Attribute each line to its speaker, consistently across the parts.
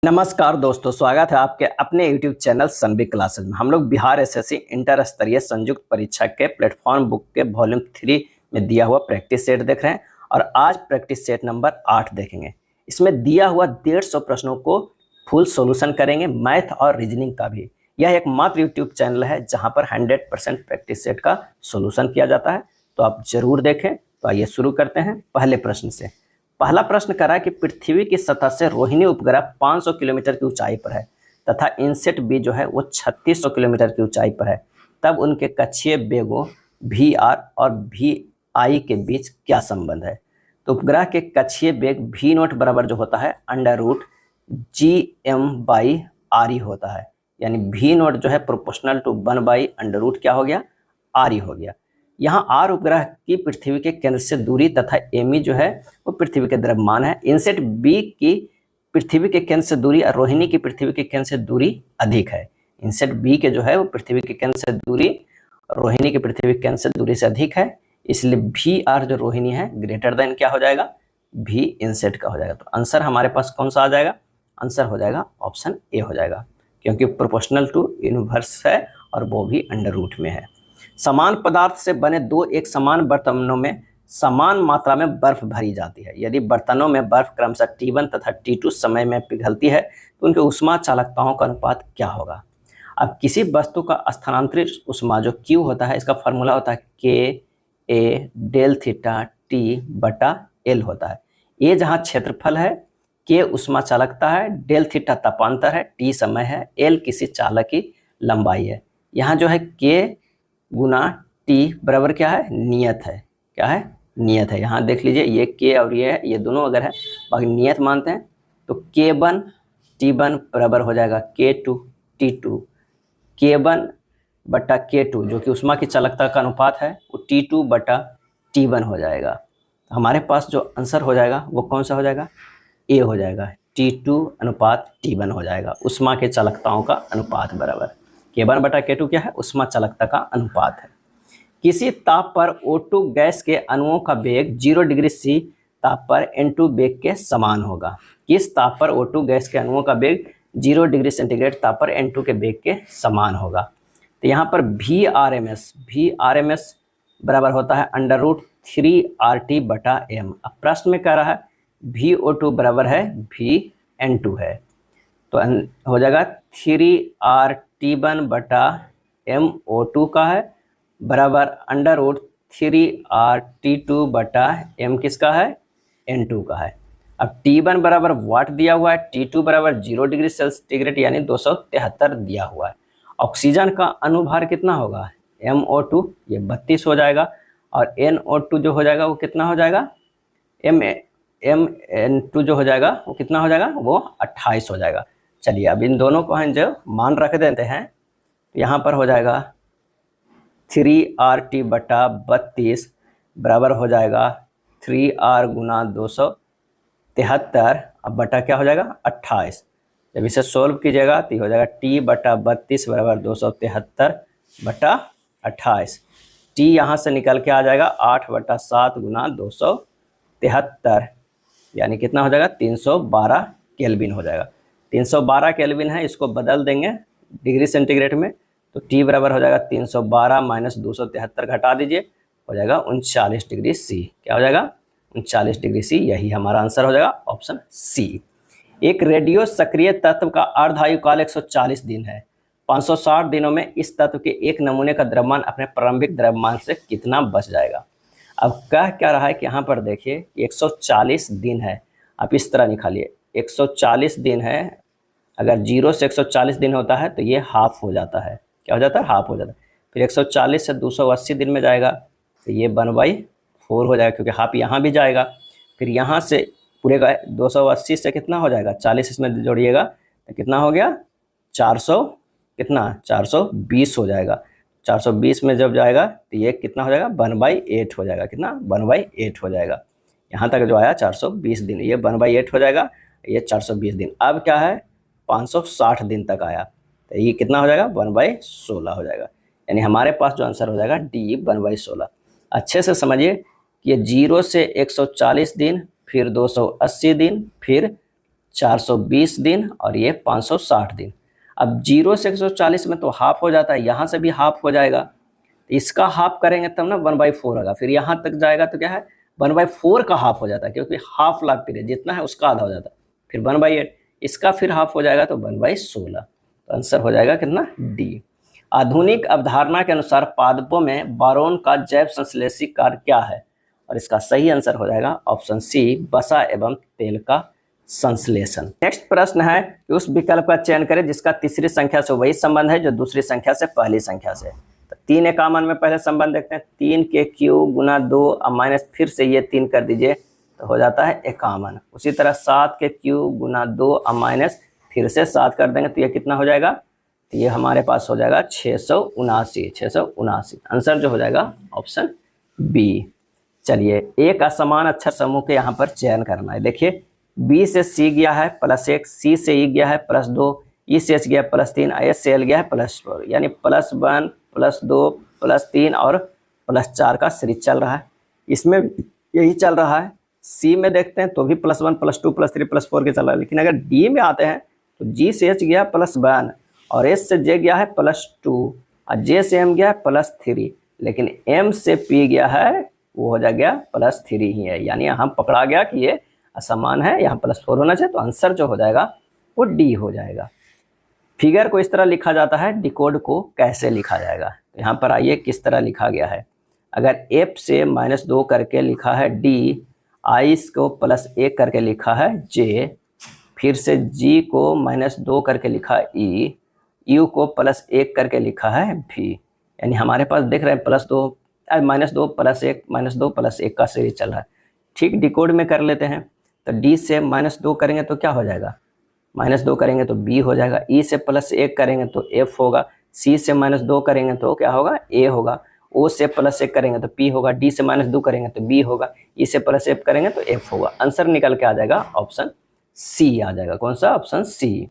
Speaker 1: नमस्कार दोस्तों, स्वागत है आपके अपने YouTube चैनल सनबिग क्लासेस में। हम लोग बिहार एसएससी इंटर स्तरीय संयुक्त परीक्षा के प्लेटफॉर्म बुक के वॉल्यूम 3 में दिया हुआ प्रैक्टिस सेट देख रहे हैं और आज प्रैक्टिस सेट नंबर 8 देखेंगे। इसमें दिया हुआ 150 प्रश्नों को फुल सॉल्यूशन करेंगे, मैथ और रीजनिंग का भी। यह एकमात्र यूट्यूब चैनल है जहाँ पर 100% प्रैक्टिस सेट का सोल्यूशन किया जाता है, तो आप जरूर देखें। तो आइए शुरू करते हैं पहले प्रश्न से। पहला प्रश्न करा कि पृथ्वी की सतह से रोहिणी उपग्रह 500 किलोमीटर की ऊंचाई पर है तथा इनसेट बी जो है वो 3600 किलोमीटर की ऊंचाई पर है, तब उनके कक्षीय वेगों वी आर और वी आई के बीच क्या संबंध है। तो उपग्रह के कक्षीय वेग वी नोट बराबर जो होता है √GM/RE होता है, यानी वी नोट जो है प्रोपोर्शनल टू 1/√, क्या हो गया, RE हो गया। यहाँ आर उपग्रह की पृथ्वी के केंद्र से दूरी तथा एमी जो है वो पृथ्वी के द्रव्यमान है। इनसेट बी की पृथ्वी के केंद्र से दूरी और रोहिणी की पृथ्वी के केंद्र से दूरी अधिक है। इनसेट बी के जो है वो पृथ्वी के केंद्र से दूरी, रोहिणी की पृथ्वी के केंद्र से दूरी से अधिक है, इसलिए भी आर जो रोहिणी है ग्रेटर देन क्या हो जाएगा, भी इनसेट का हो जाएगा। तो आंसर हमारे पास कौन सा आ जाएगा, आंसर हो जाएगा ऑप्शन ए हो जाएगा, क्योंकि प्रोपोर्शनल टू इनवर्स है और वो भी √, में है। समान पदार्थ से बने दो एक समान बर्तनों में समान मात्रा में बर्फ भरी जाती है। यदि बर्तनों में बर्फ क्रमशः T1 तथा T2 समय में पिघलती है तो उनके उष्मा चालकताओं का अनुपात क्या होगा। अब किसी वस्तु का स्थानांतरित उष्मा जो Q होता है, इसका फॉर्मूला होता है KA डेल थीटा T/L होता है। ये जहाँ क्षेत्रफल है, K उष्मा चालकता है, डेल थीटा तापांतर है, T समय है, L किसी चालक की लंबाई है। यहाँ जो है K गुना T बराबर क्या है, नियत है, क्या है, नियत है। यहाँ देख लीजिए ये K और ये है, ये दोनों अगर है बाकी नियत मानते हैं तो K1 T1 बराबर हो जाएगा K2 T2, K1/K2 जो कि उष्मा की चालकता का अनुपात है वो T2/T1 हो जाएगा। तो हमारे पास जो आंसर हो जाएगा वो कौन सा हो जाएगा, ए हो जाएगा, T2/T1 हो जाएगा, उष्मा के चालकताओं का अनुपात बराबर। K1/K2 क्या है, उष्मा चालकता का अनुपात है। किसी ताप पर O2 गैस के अणुओं का वेग 0 डिग्री C ताप पर N2 वेग के समान होगा। किस ताप पर O2 गैस के अणुओं का वेग 0 डिग्री सेंटीग्रेड ताप पर N2 के वेग के समान होगा। तो यहाँ पर VRMS बराबर होता है √3RT/m। अब प्रश्न में कह रहा है VO2 बराबर है VN2 है, तो हो जाएगा 3RT1/MO2 का है बराबर √3RT2/m किसका है, N2 का है। अब T1 बराबर वाट दिया हुआ है, T2 बराबर 0 डिग्री सेंटीग्रेड यानी 273 दिया हुआ है। ऑक्सीजन का अनुभार कितना होगा, MO2 ये 32 हो जाएगा और NO2 जो हो जाएगा वो कितना हो जाएगा, MN2 जो हो जाएगा वो कितना हो जाएगा, वो 28 हो जाएगा। चलिए अब इन दोनों को हम जो मान रख देते हैं, यहाँ पर हो जाएगा 3RT/32 बराबर हो जाएगा 3R गुना 273 अब बटा क्या हो जाएगा 28। जब इसे सोल्व कीजिएगा तो हो जाएगा T/32 बराबर 273/28। T यहाँ से निकल के आ जाएगा 8/7 गुना 273, यानी कितना हो जाएगा 312 केल्विन हो जाएगा। 312 केल्विन है, इसको बदल देंगे डिग्री सेंटीग्रेड में तो T बराबर हो जाएगा 312 - 273 घटा दीजिए, हो जाएगा 39 डिग्री C। क्या हो जाएगा 39 डिग्री C, यही हमारा आंसर हो जाएगा ऑप्शन सी। एक रेडियो सक्रिय तत्व का अर्धायुकाल 140 दिन है। 560 दिनों में इस तत्व के एक नमूने का द्रव्यमान अपने प्रारंभिक द्रव्यमान से कितना बच जाएगा। अब कह क्या रहा है कि यहाँ पर देखिए 140 दिन है, आप इस तरह निकालिए 140 दिन है, अगर 0 से 140 दिन होता है तो ये हाफ हो जाता है, क्या हो जाता है, हाफ हो जाता है। फिर 140 से 280 दिन में जाएगा तो ये 1/4 हो जाएगा, क्योंकि हाफ यहाँ भी जाएगा। फिर यहाँ से पूरे का 280 से कितना हो जाएगा, 40 इसमें जोड़िएगा तो कितना हो गया 400, कितना 420 हो जाएगा। 420 में जब जाएगा तो ये कितना हो जाएगा 1/8 हो जाएगा, कितना 1/8 हो जाएगा। यहाँ तक जो आया 420 दिन, ये 1/8 हो जाएगा, ये 420 दिन। अब क्या है 560 दिन तक आया तो ये कितना हो जाएगा 1/16 हो जाएगा, यानी हमारे पास जो आंसर हो जाएगा D 1/16। अच्छे से समझिए कि ये 0 से 140 दिन, फिर 280 दिन, फिर 420 दिन और ये 560 दिन। अब 0 से 140 में तो हाफ हो जाता है, यहाँ से भी हाफ हो जाएगा, तो इसका हाफ करेंगे तब ना 1/4 होगा। फिर यहाँ तक जाएगा तो क्या है 1/4 का हाफ हो जाता है, क्योंकि हाफ लाख पीरियड जितना है उसका आधा हो जाता है। फिर 1/8 इसका फिर हाफ हो जाएगा तो 1/16। तो आंसर हो जाएगा कितना, डी। आधुनिक अवधारणा के अनुसार पादपों में बोरोन का जैव संश्लेषी कार्य क्या है, और इसका सही आंसर हो जाएगा ऑप्शन सी, वसा एवं तेल का संश्लेषण। नेक्स्ट प्रश्न है कि उस विकल्प का चयन करें जिसका तीसरी संख्या से वही संबंध है जो दूसरी संख्या से पहली संख्या से। तो 3 एकावन में पहले संबंध देखते हैं, 3 के क्यूब गुना 2 और माइनस फिर से ये 3 कर दीजिए तो हो जाता है 51। उसी तरह 7 के क्यूब गुना 2 और माइनस फिर से 7 कर देंगे तो ये कितना हो जाएगा, तो ये हमारे पास हो जाएगा 679। आंसर जो हो जाएगा ऑप्शन बी। चलिए एक असमान अक्षर समूह के यहाँ पर चयन करना है। देखिए बी से सी गया है +1, सी से ई गया है +2, ई से एच गया +3, एस से एल गया है +4, यानी +1 +2 +3 और +4 का सीरीज चल रहा है। इसमें यही चल रहा है। सी में देखते हैं तो भी +1 +2 +3 +4 के चल रहा है, लेकिन अगर डी में आते हैं तो जी से एच गया +1 और एस से जे गया है +2 और जे से एम गया है +3, लेकिन एम से पी गया है वो हो जाएगा +3 ही है, यानी हम पकड़ा गया कि ये असमान है, यहाँ +4 होना चाहिए। तो आंसर जो हो जाएगा वो डी हो जाएगा। फिगर को इस तरह लिखा जाता है, डिकोड को कैसे लिखा जाएगा, तो यहाँ पर आइए किस तरह लिखा गया है। अगर f से -2 करके लिखा है d, i को +1 करके लिखा है j, फिर से g को -2 करके लिखा है e, u को +1 करके लिखा है v, यानी हमारे पास देख रहे हैं -2 +1 का सीरीज चल रहा है। ठीक डिकोड में कर लेते हैं, तो d से -2 करेंगे तो क्या हो जाएगा, -2 करेंगे तो b हो जाएगा, e से +1 करेंगे तो f होगा, c से -2 करेंगे तो क्या होगा a होगा, o से +1 करेंगे तो p होगा, d से -2 करेंगे तो b होगा, e से +1 करेंगे तो f होगा। आंसर निकल के आ जाएगा ऑप्शन सी आ जाएगा। कौन सा, ऑप्शन सी।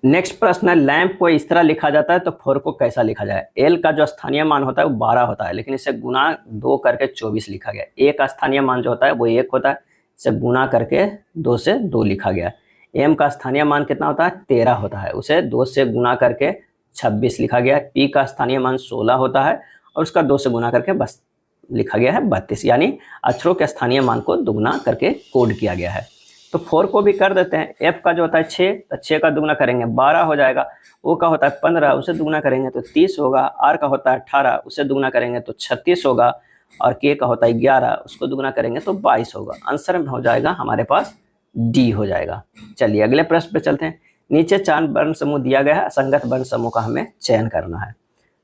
Speaker 1: नेक्स्ट प्रश्न है, लैंप को इस तरह लिखा जाता है तो 4 को कैसा लिखा जाए। एल का जो स्थानीय मान होता है वो 12 होता है, लेकिन इसे गुना 2 करके 24 लिखा गया। ए का स्थानीय मान जो होता है वो 1 होता है, इसे गुना करके 2 से 2 लिखा गया। एम का स्थानीय मान कितना होता है, 13 होता है, उसे 2 से गुना करके 26 लिखा गया है। पी का स्थानीय मान 16 होता है और उसका 2 से गुना करके बस लिखा गया है 32, यानी अक्षरों के स्थानीय मान को दुगुना करके कोड किया गया है। तो 4 को भी कर देते हैं। एफ का जो होता है 6, तो 6 का दुगुना करेंगे 12 हो जाएगा। ओ का होता है 15, उसे दुगुना करेंगे तो 30 होगा। आर का होता है 18, उसे दुगुना करेंगे तो 36 होगा। और के का होता है 11, उसको दुगुना करेंगे तो 22 होगा। आंसर में हो जाएगा हमारे पास डी हो जाएगा। चलिए अगले प्रश्न पे चलते हैं। नीचे 4 वर्ण समूह दिया गया है, असंगत वर्ण समूह का हमें चयन करना है।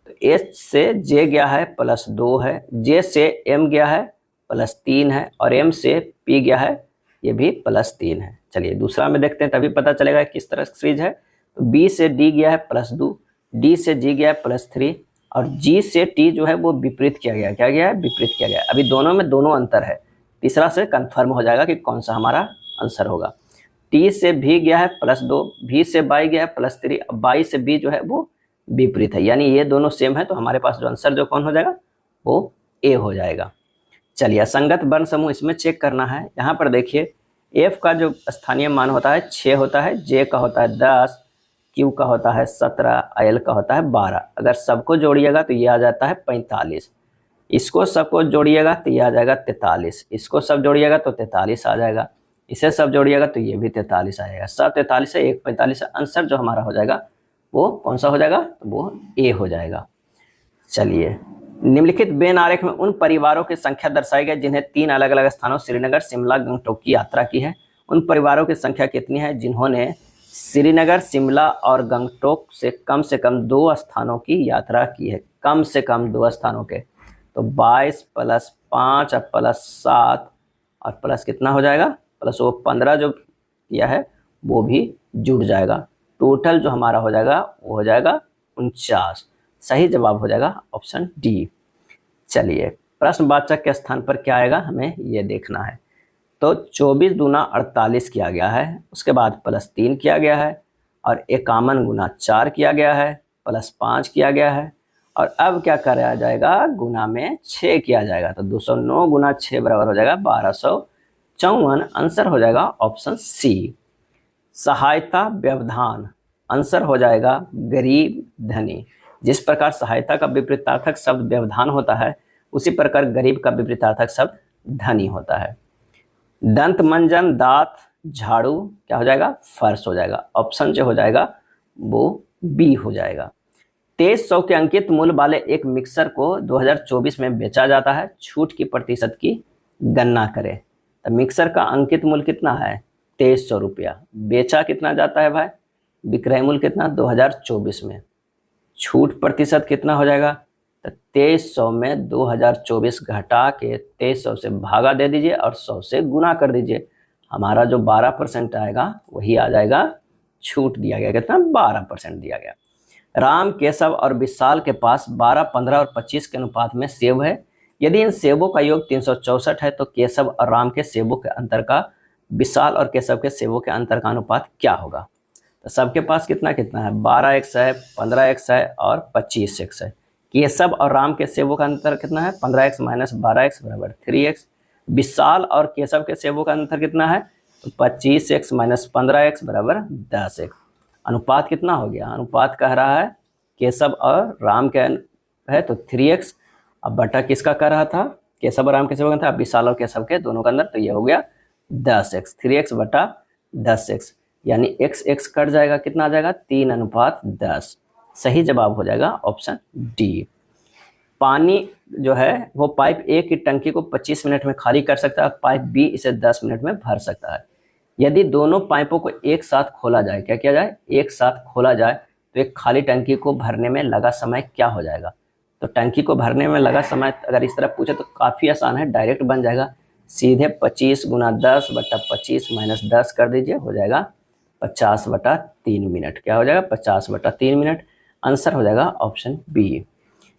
Speaker 1: तो एच से जे गया है +2 है, जे से एम गया है +3 है और एम से पी गया है ये भी +3 है। चलिए दूसरा में देखते हैं तभी पता चलेगा किस तरह सीरीज है। तो बी से डी गया है +2, डी से जी गया है +3 और जी से टी जो है वो विपरीत किया गया। क्या गया है, विपरीत किया गया। अभी दोनों में दोनों अंतर है, तीसरा से कंफर्म हो जाएगा कि कौन सा हमारा आंसर होगा। टी से भी गया है +2, भी से बाई गया है +3, बाई से बी जो है वो विपरीत है, यानी ये दोनों सेम है। तो हमारे पास जो आंसर जो कौन हो जाएगा वो ए हो जाएगा। चलिए असंगत वर्ण समूह इसमें चेक करना है। यहाँ पर देखिए एफ का जो स्थानीय मान होता है 6 होता है, जे का होता है 10, क्यू का होता है 17, एल का होता है 12। अगर सबको जोड़िएगा तो ये आ जाता है 45, इसको सबको जोड़िएगा तो ये आ जाएगा 43, इसको सब जोड़िएगा तो 43 आ जाएगा, इसे सब जोड़िएगा तो ये भी 43 आएगा। सब 43 है, एक 45 है। आंसर जो हमारा हो जाएगा वो कौन सा हो जाएगा, तो वो ए हो जाएगा। चलिए निम्नलिखित वेन आरेख में उन परिवारों की संख्या दर्शाई गई जिन्हें 3 अलग अलग स्थानों श्रीनगर, शिमला, गंगटोक की यात्रा की है। उन परिवारों की संख्या कितनी है जिन्होंने श्रीनगर, शिमला और गंगटोक से कम 2 स्थानों की यात्रा की है। कम से कम 2 स्थानों के, तो 22 + 5 और +7 और प्लस कितना हो जाएगा, प्लस वो 15 जो किया है वो भी जुड़ जाएगा। टोटल जो हमारा हो जाएगा वो हो जाएगा 49। सही जवाब हो जाएगा ऑप्शन डी। चलिए प्रश्नवाचक के स्थान पर क्या आएगा हमें ये देखना है। तो 24 दूना 48 किया गया है, उसके बाद +3 किया गया है और 51 गुना 4 किया गया है, +5 किया गया है और अब क्या कराया जाएगा, गुना में 6 किया जाएगा। तो 209 गुना 6 बराबर हो जाएगा 1254। आंसर हो जाएगा ऑप्शन सी। सहायता व्यवधान, आंसर हो जाएगा गरीब धनी। जिस प्रकार सहायता का विपरीतार्थक शब्द व्यवधान होता है, उसी प्रकार गरीब का विपरीतार्थक शब्द धनी होता है। दंत मंजन, दांत, झाड़ू क्या हो जाएगा? फर्श हो जाएगा। ऑप्शन जो हो जाएगा वो बी हो जाएगा। 2300 के अंकित मूल्य वाले एक मिक्सर को 2024 में बेचा जाता है, छूट की प्रतिशत की गणना करें। तो मिक्सर का अंकित मूल्य कितना है? 2300 रुपया। बेचा कितना जाता है भाई? विक्रय मूल्य कितना? 2024 में। छूट प्रतिशत कितना हो जाएगा? तो 2300 में 2024 घटा के 2300 से भागा दे दीजिए और 100 से गुना कर दीजिए। हमारा जो 12% आएगा वही आ जाएगा। छूट दिया गया कितना? 12% दिया गया। राम, केशव और विशाल के पास 12, 15 और 25 के अनुपात में सेब है। यदि इन सेबों का योग 364 है तो केशव और राम के सेबों के अंतर का विशाल और केशव के सेबों के अंतर का अनुपात क्या होगा? तो सबके पास कितना कितना है? 12x है, 15x है और 25x है। केशव और राम के सेबों का अंतर कितना है? 15x माइनस 12x बराबर 3x। विशाल और केशव के सेबों का अंतर कितना है? तो 25x माइनस 15x बराबर 10x। अनुपात कितना हो गया? अनुपात कह रहा है केशव और राम के है तो 3x। अब बटा किसका कह रहा था? केशव और राम के सेबों का था, विशाल और केशव के दोनों का अंदर, तो ये हो गया 10x। 3x बटा 10x यानी x कट जाएगा, कितना आ जाएगा? 3:10। सही जवाब हो जाएगा ऑप्शन डी। पानी जो है वो पाइप ए की टंकी को 25 मिनट में खाली कर सकता है, पाइप बी इसे 10 मिनट में भर सकता है। यदि दोनों पाइपों को एक साथ खोला जाए, क्या किया जाए? एक साथ खोला जाए तो एक खाली टंकी को भरने में लगा समय क्या हो जाएगा? तो टंकी को भरने में लगा समय अगर इस तरह पूछे तो काफ़ी आसान है, डायरेक्ट बन जाएगा। सीधे 25 गुना 10 बटा 25 माइनस 10 कर दीजिए, हो जाएगा 50/3 मिनट। क्या हो जाएगा? 50/3 मिनट। आंसर हो जाएगा ऑप्शन बी।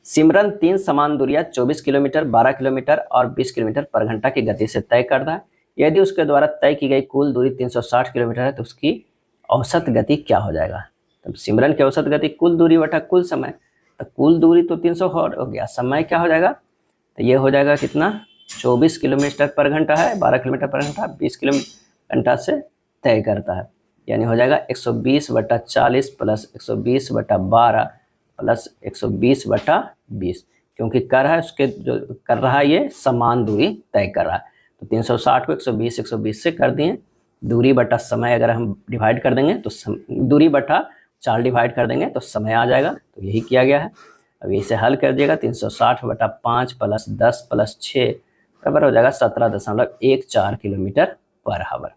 Speaker 1: सिमरन 3 समान दूरियां 24 किलोमीटर, 12 किलोमीटर और 20 किलोमीटर पर घंटा की गति से तय करता है। यदि उसके द्वारा तय की गई कुल दूरी 360 किलोमीटर है तो उसकी औसत गति क्या हो जाएगा? तो सिमरन की औसत गति कुल दूरी बटा कुल समय, तो कुल दूरी तो 300 हो गया, समय क्या हो जाएगा? तो ये हो जाएगा कितना? 24 किलोमीटर पर घंटा है, 12 किलोमीटर पर घंटा, 20 किलोमीटर घंटा से तय करता है, यानी हो जाएगा 120/40 प्लस 120/12 प्लस 120/20, क्योंकि कर है उसके जो कर रहा है ये समान दूरी तय कर रहा है। तो 360 को 120 से कर दिए, दूरी बटा समय अगर हम डिवाइड कर देंगे तो दूरी बटा 4 डिवाइड कर देंगे तो समय आ जाएगा। तो यही किया गया है। अब इसे हल कर दिएगा, 360/5 प्लस 10 प्लस 6 बराबर हो जाएगा 17.14 किलोमीटर पर आवर।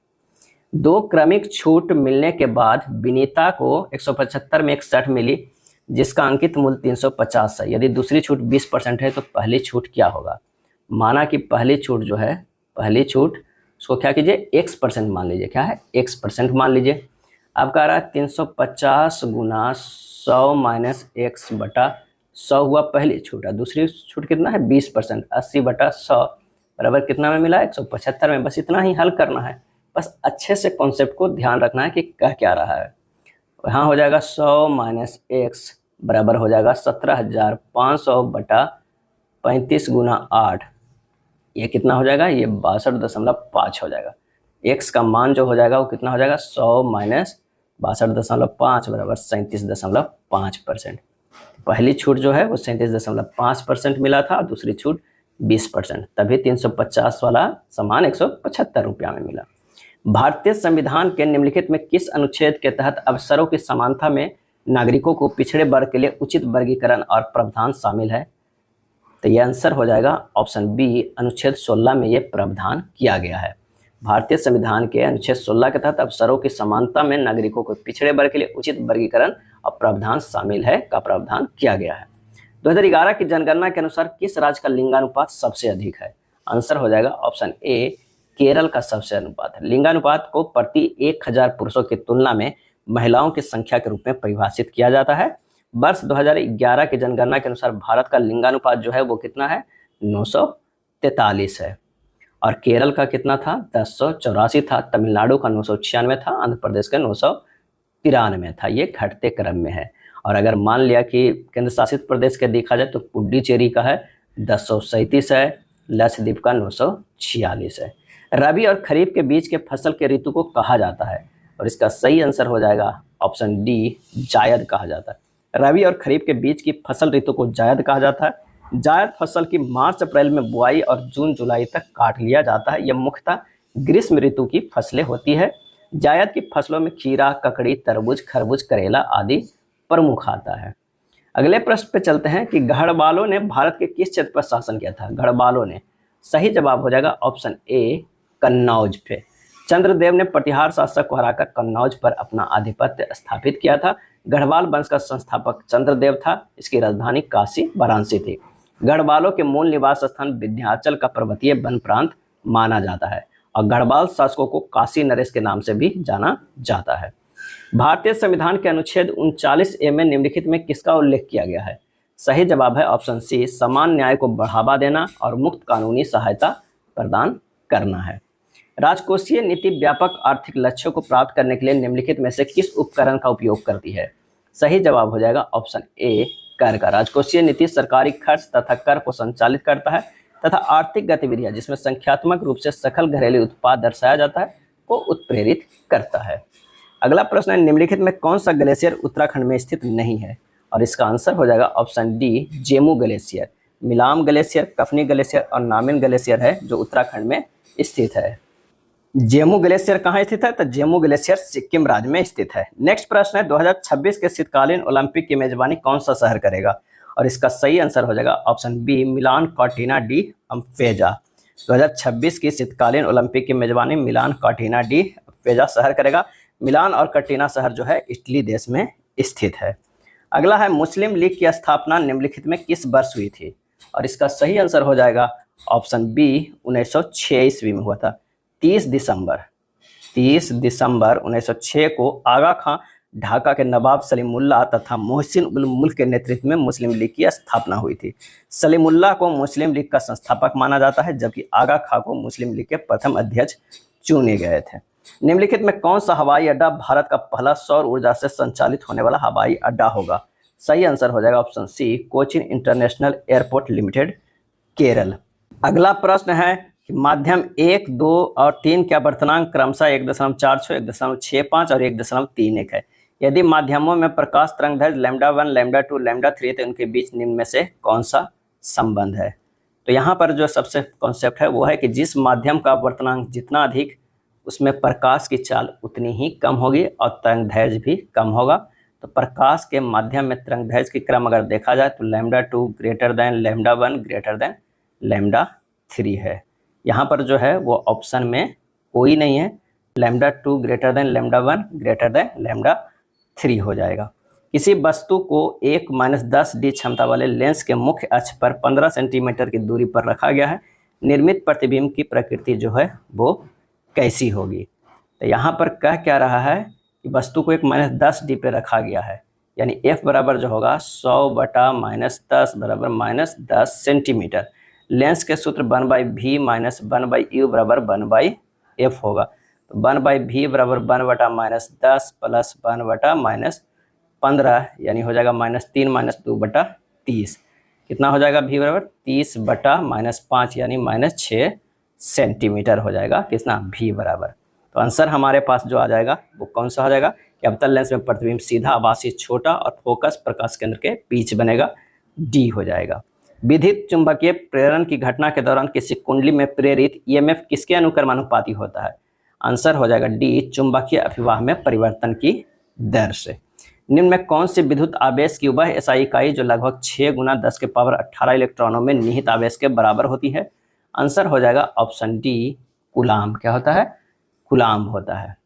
Speaker 1: 2 क्रमिक छूट मिलने के बाद विनीता को 175 में एक शर्ट मिली जिसका अंकित मूल्य 350 है। यदि दूसरी छूट 20% है तो पहली छूट क्या होगा? माना कि पहली छूट जो है, पहली छूट उसको क्या कीजिए? x% मान लीजिए। क्या है? x% मान लीजिए। अब कह रहा है 350 गुना 100 माइनस x बटा 100 हुआ पहली छूट है। दूसरी छूट कितना है? 20%, 80/100 बराबर कितना में मिला? 175 में। बस इतना ही हल करना है, बस अच्छे से कॉन्सेप्ट को ध्यान रखना है कि कह क्या रहा है। यहाँ हो जाएगा 100 माइनस x बराबर हो जाएगा 17,500 बटा 35 गुना 8, ये कितना हो जाएगा? ये 62.5 हो जाएगा। x का मान जो हो जाएगा वो कितना हो जाएगा? 100 माइनस 62.5 बराबर 37.5%। पहली छूट जो है वो 37.5% मिला था, दूसरी छूट 20%, तभी 350 वाला सामान 175 रुपया में मिला। भारतीय संविधान के निम्नलिखित में किस अनुच्छेद के तहत अवसरों की समानता में नागरिकों को पिछड़े वर्ग के लिए उचित वर्गीकरण और प्रावधान शामिल है? तो यह आंसर हो जाएगा ऑप्शन बी, अनुच्छेद 16 में यह प्रावधान किया गया है। भारतीय संविधान के अनुच्छेद 16 के तहत अवसरों की समानता में नागरिकों को पिछड़े वर्ग के लिए उचित वर्गीकरण और प्रावधान शामिल है का प्रावधान किया गया है। 2011 की जनगणना के अनुसार किस राज्य का लिंगानुपात सबसे अधिक है? आंसर हो जाएगा ऑप्शन ए, केरल का सबसे अनुपात है। लिंगानुपात को प्रति 1000 पुरुषों की तुलना में महिलाओं की संख्या के रूप में परिभाषित किया जाता है। वर्ष 2011 की जनगणना के अनुसार भारत का लिंगानुपात जो है वो कितना है? 943 है। और केरल का कितना था? 1084 था। तमिलनाडु का 996 था। आंध्र प्रदेश का 993 था। ये घटते क्रम में है। और अगर मान लिया कि केंद्र शासित प्रदेश के देखा जाए तो पुडुचेरी का है 1037 है, लक्षद्वीप का 946 है। रबी और खरीफ के बीच के फसल के ऋतु को कहा जाता है? और इसका सही आंसर हो जाएगा ऑप्शन डी, जायद कहा जाता है। रबी और खरीफ के बीच की फसल ऋतु को जायद कहा जाता है। जायद फसल की मार्च अप्रैल में बुआई और जून जुलाई तक काट लिया जाता है। यह मुख्यतः ग्रीष्म ऋतु की फसलें होती है। जायद की फसलों में खीरा, ककड़ी, तरबूज, खरबूज, करेला आदि प्रमुख आता है। अगले प्रश्न पे चलते हैं कि गढ़वालों ने भारत के किस क्षेत्र पर शासन किया था? गढ़वालों ने, सही जवाब हो जाएगा ऑप्शन ए, कन्नौज पे। चंद्रदेव ने प्रतिहार शासक को हराकर कन्नौज पर अपना आधिपत्य स्थापित किया था। गढ़वाल वंश का संस्थापक चंद्रदेव था। इसकी राजधानी काशी, वाराणसी थी। गढ़वालों के मूल निवास स्थान विंध्याचल का पर्वतीय वन प्रांत माना जाता है और गढ़वाल शासकों को काशी नरेश के नाम से भी जाना जाता है। भारतीय संविधान के अनुच्छेद 39A में निम्नलिखित में किसका उल्लेख किया गया है? सही जवाब है ऑप्शन सी, समान न्याय को बढ़ावा देना और मुक्त कानूनी सहायता प्रदान करना है। राजकोषीय नीति व्यापक आर्थिक लक्ष्यों को प्राप्त करने के लिए निम्नलिखित में से किस उपकरण का उपयोग करती है? सही जवाब हो जाएगा ऑप्शन ए, कर का। राजकोषीय नीति सरकारी खर्च तथा कर को संचालित करता है तथा आर्थिक गतिविधियां जिसमें संख्यात्मक रूप से सकल घरेलू उत्पाद दर्शाया जाता है को उत्प्रेरित करता है। अगला प्रश्न है, निम्नलिखित में कौन सा ग्लेशियर उत्तराखंड में स्थित नहीं है? और इसका आंसर हो जाएगा option D, Zemu glacier. Milam glacier, कफनी ग्लेशियर और नामिन ग्लेशियर है जो उत्तराखंड में स्थित है। जेमू ग्लेशियर कहाँ स्थित है? तो जेमू ग्लेशियर सिक्किम राज्य में स्थित है। नेक्स्ट प्रश्न है, 2026 के शीतकालीन ओलंपिक की मेजबानी कौन सा शहर करेगा? और इसका सही आंसर हो जाएगा ऑप्शन बी, मिलान कॉर्टिना डी अम्फेजा। 2026 की शीतकालीन ओलंपिक की मेजबानी मिलान कॉर्टिना डी अम्फेजा शहर करेगा। मिलान और कॉर्टिना शहर जो है इटली देश में स्थित है। अगला है, मुस्लिम लीग की स्थापना निम्नलिखित में किस वर्ष हुई थी? और इसका सही आंसर हो जाएगा ऑप्शन बी, 1906 ईस्वी में हुआ था। 30 दिसंबर 1906 को आगा खां, ढाका के नवाब सलीमुल्लाह तथा मोहसिन उल मुल्क के नेतृत्व में मुस्लिम लीग की स्थापना हुई थी। सलीमुल्लाह को मुस्लिम लीग का संस्थापक माना जाता है जबकि आगा खां को मुस्लिम लीग के प्रथम अध्यक्ष चुने गए थे। निम्नलिखित में कौन सा हवाई अड्डा भारत का पहला सौर ऊर्जा से संचालित होने वाला हवाई अड्डा होगा? सही आंसर हो जाएगा option C, Cochin international airport limited, Kerala. अगला प्रश्न है कि माध्यम 1, 2 और 3 के अपवर्तनांक क्रमशः 1.46, 1.65 और 1.31 है। यदि माध्यमों में प्रकाश तरंगदैर्घ्य λ1, λ2, λ3 तो उनके बीच निम्न में से कौन सा संबंध है? तो यहाँ पर जो सबसे कॉन्सेप्ट है वो है कि जिस माध्यम का अपवर्तनांक जितना अधिक उसमें प्रकाश की चाल उतनी ही कम होगी और तरंगदैर्घ्य भी कम होगा। तो प्रकाश के माध्यम में तरंगदैर्घ्य की क्रम अगर देखा जाए तो λ2 ग्रेटर देन λ1 ग्रेटर देन λ3 है। यहाँ पर जो है वो ऑप्शन में कोई नहीं है। λ2 ग्रेटर देन λ1 ग्रेटर देन λ3 हो जाएगा। किसी वस्तु को 1 - 10d क्षमता वाले लेंस के मुख्य अक्ष पर 15 सेंटीमीटर की दूरी पर रखा गया है। निर्मित प्रतिबिंब की प्रकृति जो है वो कैसी होगी? तो यहाँ पर कह क्या रहा है कि वस्तु को 1 - 10d पे रखा गया है, यानी f बराबर जो होगा 100/-10 बराबर -10 सेंटीमीटर। लेंस के सूत्र 1/v - 1/u बराबर 1/f होगा। तो 1/v बराबर 1/-10 प्लस 1/-15 यानी हो जाएगा -3 - 2/30। कितना हो जाएगा? v बराबर 30/-5 यानी -6 सेंटीमीटर हो जाएगा। कितना? v बराबर। तो आंसर हमारे पास जो आ जाएगा वो कौन सा हो जाएगा कि अवतल लेंस में प्रतिबिंब सीधा, आभासी छोटा और फोकस प्रकाश केंद्र के बीच बनेगा, डी हो जाएगा। विद्युत चुंबकीय प्रेरण की घटना के दौरान किसी कुंडली में प्रेरित ईएमएफ किसके अनुक्रमानुपाती होता है? आंसर हो जाएगा डी, चुंबकीय अभिवाह में परिवर्तन की दर से। निम्न में कौन सी विद्युत आवेश की उभय एसआई इकाई जो लगभग 6 × 10⁻18 इलेक्ट्रॉनों में निहित आवेश के बराबर होती है? आंसर हो जाएगा ऑप्शन डी, कूलाम। क्या होता है? कूलाम होता है।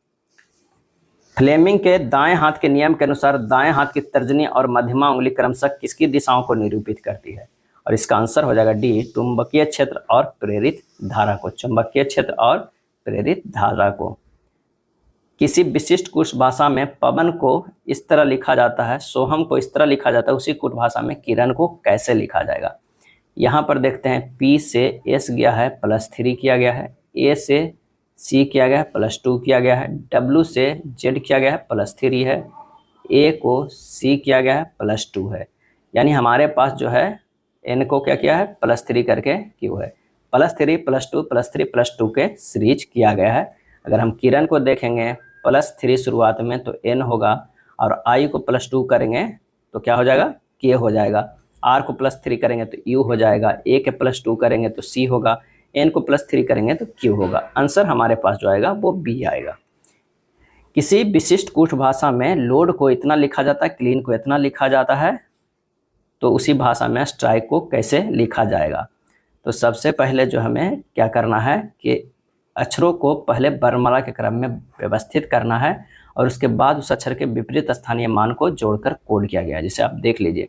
Speaker 1: फ्लेमिंग के दाएं हाथ के नियम के अनुसार दाएं हाथ की तर्जनी और मध्यमा उंगली क्रमशः किसकी दिशाओं को निरूपित करती है? और इसका आंसर हो जाएगा डी, चुंबकीय क्षेत्र और प्रेरित धारा को। चुंबकीय क्षेत्र और प्रेरित धारा को। किसी विशिष्ट कुश भाषा में पवन को इस तरह लिखा जाता है, सोहम को इस तरह लिखा जाता है, उसी कुट भाषा में किरण को कैसे लिखा जाएगा? यहाँ पर देखते हैं P से S गया है +3 किया गया है, A से C किया गया है +2 किया गया है, W से Z किया गया है +3 है, A को C किया गया है +2 है। यानी हमारे पास जो है N को क्या किया है +3 करके Q है। +3 +2 +3 +2 के सीरीज किया गया है। अगर हम किरण को देखेंगे +3 शुरुआत में तो n होगा, और i को +2 करेंगे तो क्या हो जाएगा, k हो जाएगा। r को +3 करेंगे तो u हो जाएगा, a के +2 करेंगे तो c होगा, n को +3 करेंगे तो q होगा। आंसर हमारे पास जो आएगा वो b आएगा। किसी विशिष्ट कुछ भाषा में लोड को इतना लिखा जाता है, क्लीन को इतना लिखा जाता है, तो उसी भाषा में स्ट्राइक को कैसे लिखा जाएगा। तो सबसे पहले जो हमें क्या करना है कि अक्षरों को पहले वर्णमाला के क्रम में व्यवस्थित करना है, और उसके बाद उस अक्षर के विपरीत स्थानीय मान को जोड़कर कोड किया गया है। जैसे आप देख लीजिए,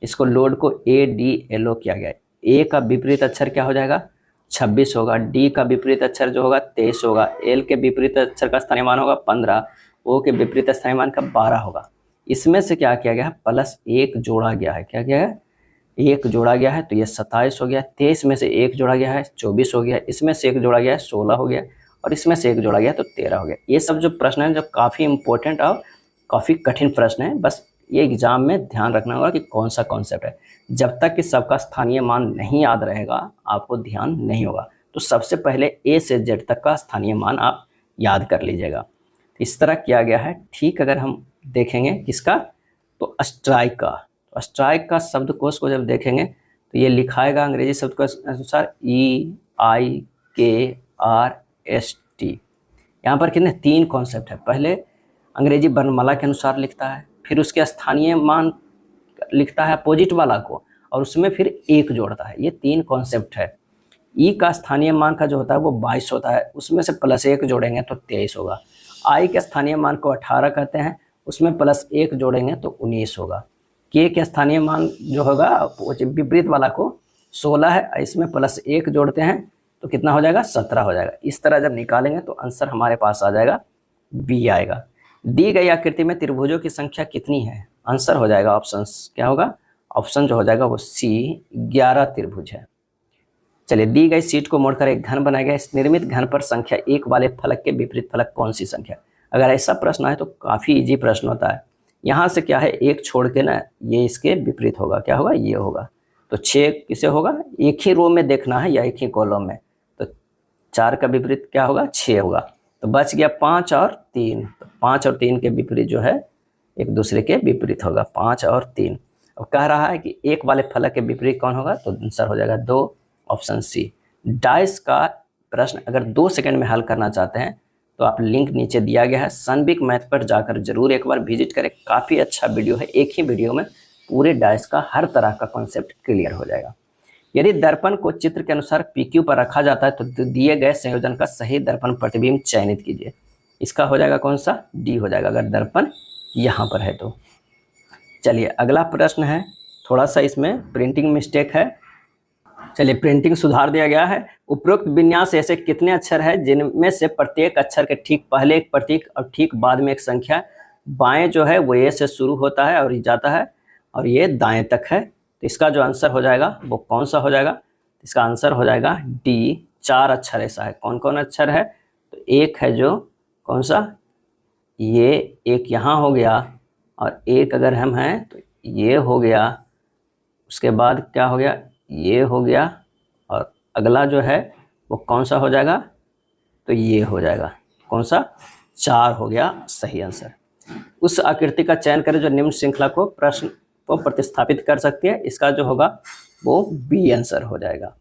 Speaker 1: इसको लोड को ADLO किया गया है। ए का विपरीत अक्षर क्या हो जाएगा, 26 होगा। डी का विपरीत अक्षर जो होगा 23 होगा। एल के विपरीत अक्षर का स्थानीय मान होगा 15। ओ के विपरीत स्थानीय मान का 12 होगा। इसमें से क्या किया गया है, +1 जोड़ा गया है। क्या किया है, 1 जोड़ा गया है, तो ये 27 हो गया। 23 में से 1 जोड़ा गया है, 24 हो गया। इसमें से 1 जोड़ा गया है, 16 हो गया, और इसमें से 1 जोड़ा गया तो 13 हो गया। ये सब जो प्रश्न है जो काफ़ी इंपॉर्टेंट और काफ़ी कठिन प्रश्न है, बस ये एग्जाम में ध्यान रखना होगा कि कौन सा कॉन्सेप्ट है। जब तक कि सबका स्थानीय मान नहीं याद रहेगा आपको ध्यान नहीं होगा। तो सबसे पहले A से Z तक का स्थानीय मान आप याद कर लीजिएगा। इस तरह किया गया है। ठीक, अगर हम देखेंगे किसका, तो स्ट्राइक का। तो स्ट्राइक का शब्दकोश को जब देखेंगे तो ये लिखाएगा अंग्रेजी शब्दकोश के अनुसार EIKRST। यहाँ पर कितने 3 कॉन्सेप्ट है। पहले अंग्रेजी वर्णमाला के अनुसार लिखता है, फिर उसके स्थानीय मान लिखता है अपोजिट वाला को, और उसमें फिर 1 जोड़ता है। ये 3 कॉन्सेप्ट है। ई का स्थानीय मान का जो होता है वो 22 होता है, उसमें से +1 जोड़ेंगे तो 23 होगा। आई के स्थानीय मान को 18 कहते हैं, उसमें +1 जोड़ेंगे तो 19 होगा। के के स्थानीय मान जो होगा विपरीत वाला को 16 है, इसमें +1 जोड़ते हैं तो कितना हो जाएगा, 17 हो जाएगा। इस तरह जब निकालेंगे तो आंसर हमारे पास आ जाएगा बी आएगा। दी गई आकृति में त्रिभुजों की संख्या कितनी है, आंसर हो जाएगा ऑप्शन क्या होगा, ऑप्शन जो हो जाएगा वो सी 11 त्रिभुज है। चलिए, दी गई शीट को मोड़कर एक घन बनाया गया। इस निर्मित घन पर संख्या 1 वाले फलक के विपरीत फलक कौन सी संख्या। अगर ऐसा प्रश्न है तो काफ़ी इजी प्रश्न होता है। यहाँ से क्या है, 1 छोड़ के ना ये इसके विपरीत होगा। क्या होगा, ये होगा। तो 6 किसे होगा, एक ही रो में देखना है या एक ही कॉलम में। तो 4 का विपरीत क्या होगा, 6 होगा। तो बच गया 5 और 3। तो 5 और 3 के विपरीत जो है एक दूसरे के विपरीत होगा, 5 और 3। अब कह रहा है कि 1 वाले फलक के विपरीत कौन होगा, तो आंसर हो जाएगा 2, ऑप्शन सी। डाइस का प्रश्न अगर 2 सेकंड में हल करना चाहते हैं तो आप लिंक नीचे दिया गया है, सनबिक मैथ पर जाकर जरूर एक बार विजिट करें। काफ़ी अच्छा वीडियो है, एक ही वीडियो में पूरे डाइस का हर तरह का कॉन्सेप्ट क्लियर हो जाएगा। यदि दर्पण को चित्र के अनुसार PQ पर रखा जाता है तो दिए गए संयोजन का सही दर्पण प्रतिबिंब चयनित कीजिए। इसका हो जाएगा कौन सा, डी हो जाएगा अगर दर्पण यहाँ पर है तो। चलिए, अगला प्रश्न है, थोड़ा सा इसमें प्रिंटिंग मिस्टेक है। चलिए, प्रिंटिंग सुधार दिया गया है। उपरोक्त विन्यास ऐसे कितने अक्षर है जिनमें से प्रत्येक अक्षर के ठीक पहले एक प्रतीक और ठीक बाद में एक संख्या। बाएं जो है वो ए से शुरू होता है और जाता है, और ये दाएं तक है। तो इसका जो आंसर हो जाएगा वो कौन सा हो जाएगा, इसका आंसर हो जाएगा डी, 4 अक्षर ऐसा है। कौन कौन अक्षर है, तो एक है जो कौन सा, ये एक यहाँ हो गया, और एक अगर हम हैं तो ये हो गया, उसके बाद क्या हो गया, ये हो गया, और अगला जो है वो कौन सा हो जाएगा, तो ये हो जाएगा। कौन सा, 4 हो गया सही आंसर। उस आकृति का चयन करें जो निम्न श्रृंखला को प्रश्न को प्रतिस्थापित कर सकती है। इसका जो होगा वो बी आंसर हो जाएगा।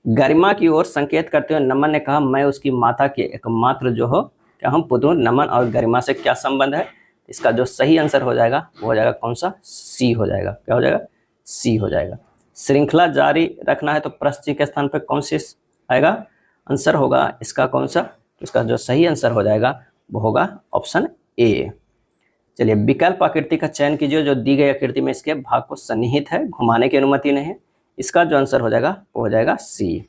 Speaker 1: गरिमा की ओर संकेत करते हुए नमन ने कहा, मैं उसकी माता के एकमात्र जो हो क्या हम पुत्र हूं। नमन और गरिमा से क्या संबंध है, इसका जो सही आंसर हो जाएगा वो हो जाएगा कौन सा, सी हो जाएगा। क्या हो जाएगा, सी हो जाएगा। श्रृंखला जारी रखना है तो प्रश्न के स्थान पर कौन सी आएगा, आंसर होगा इसका कौन सा, इसका जो सही आंसर हो जाएगा वो होगा ऑप्शन ए। चलिए, विकल्प आकृति का चयन कीजिए जो दी गई आकृति में इसके भाग को सन्निहित है, घुमाने की अनुमति नहीं है। इसका जो आंसर हो जाएगा वो हो जाएगा सी।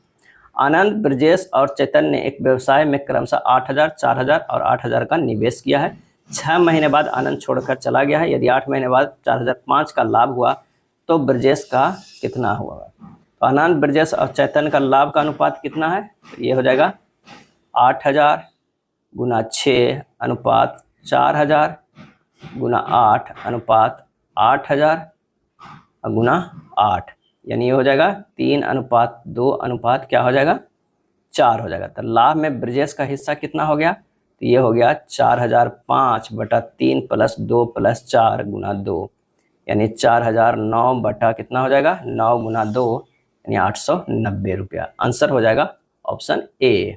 Speaker 1: आनंद, ब्रजेश और चैतन्य ने एक व्यवसाय में क्रमशः 8,000, 4,000 और 8,000 का निवेश किया है। 6 महीने बाद आनंद छोड़कर चला गया है। यदि 8 महीने बाद 4,005 का लाभ हुआ तो ब्रजेश का कितना हुआ। तो आनंद, ब्रजेश और चैतन्य का लाभ का अनुपात कितना है, तो ये हो जाएगा 8,000 गुना 6 अनुपात 4,000 गुना 8 अनुपात 8,000 गुना 8, यानी ये हो जाएगा 3:2 अनुपात क्या हो जाएगा, 4 हो जाएगा। तो लाभ में ब्रजेश का हिस्सा कितना हो गया, तो ये हो गया 4005/3 + 2 + 4 × 2, यानी 4009 बटा कितना हो जाएगा 9 × 2 यानी 890 रुपया। आंसर हो जाएगा ऑप्शन ए।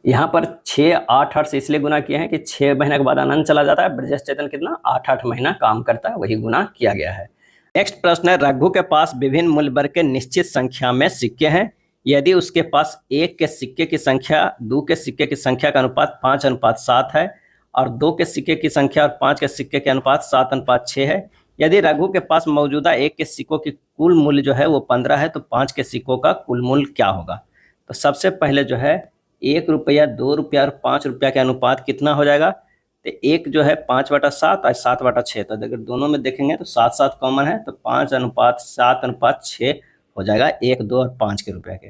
Speaker 1: यहाँ पर 6 8 8 से इसलिए गुना किए हैं कि 6 महीने के बाद अनंत चला जाता है, ब्रजेश चेतन कितना 8 महीना काम करता है, वही गुना किया गया है। नेक्स्ट प्रश्न है, रघु के पास विभिन्न मूल्य वर्ग के निश्चित संख्या में सिक्के हैं। यदि उसके पास 1 के सिक्के की संख्या 2 के सिक्के की संख्या का अनुपात 5:7 है और 2 के सिक्के की संख्या और 5 के सिक्के के अनुपात 7:6 है। यदि रघु के पास मौजूदा 1 के सिक्कों की कुल मूल्य जो है वो 15 है, तो 5 के सिक्कों का कुल मूल्य क्या होगा? तो सबसे पहले जो है 1 रुपया, 2 रुपया और 5 रुपया के अनुपात कितना हो जाएगा? तो एक जो है 5/7 और 7/6, तो अगर दोनों में देखेंगे तो 7 7 कॉमन है, तो 5:7:6 हो जाएगा 1, 2 और 5 के रुपये के।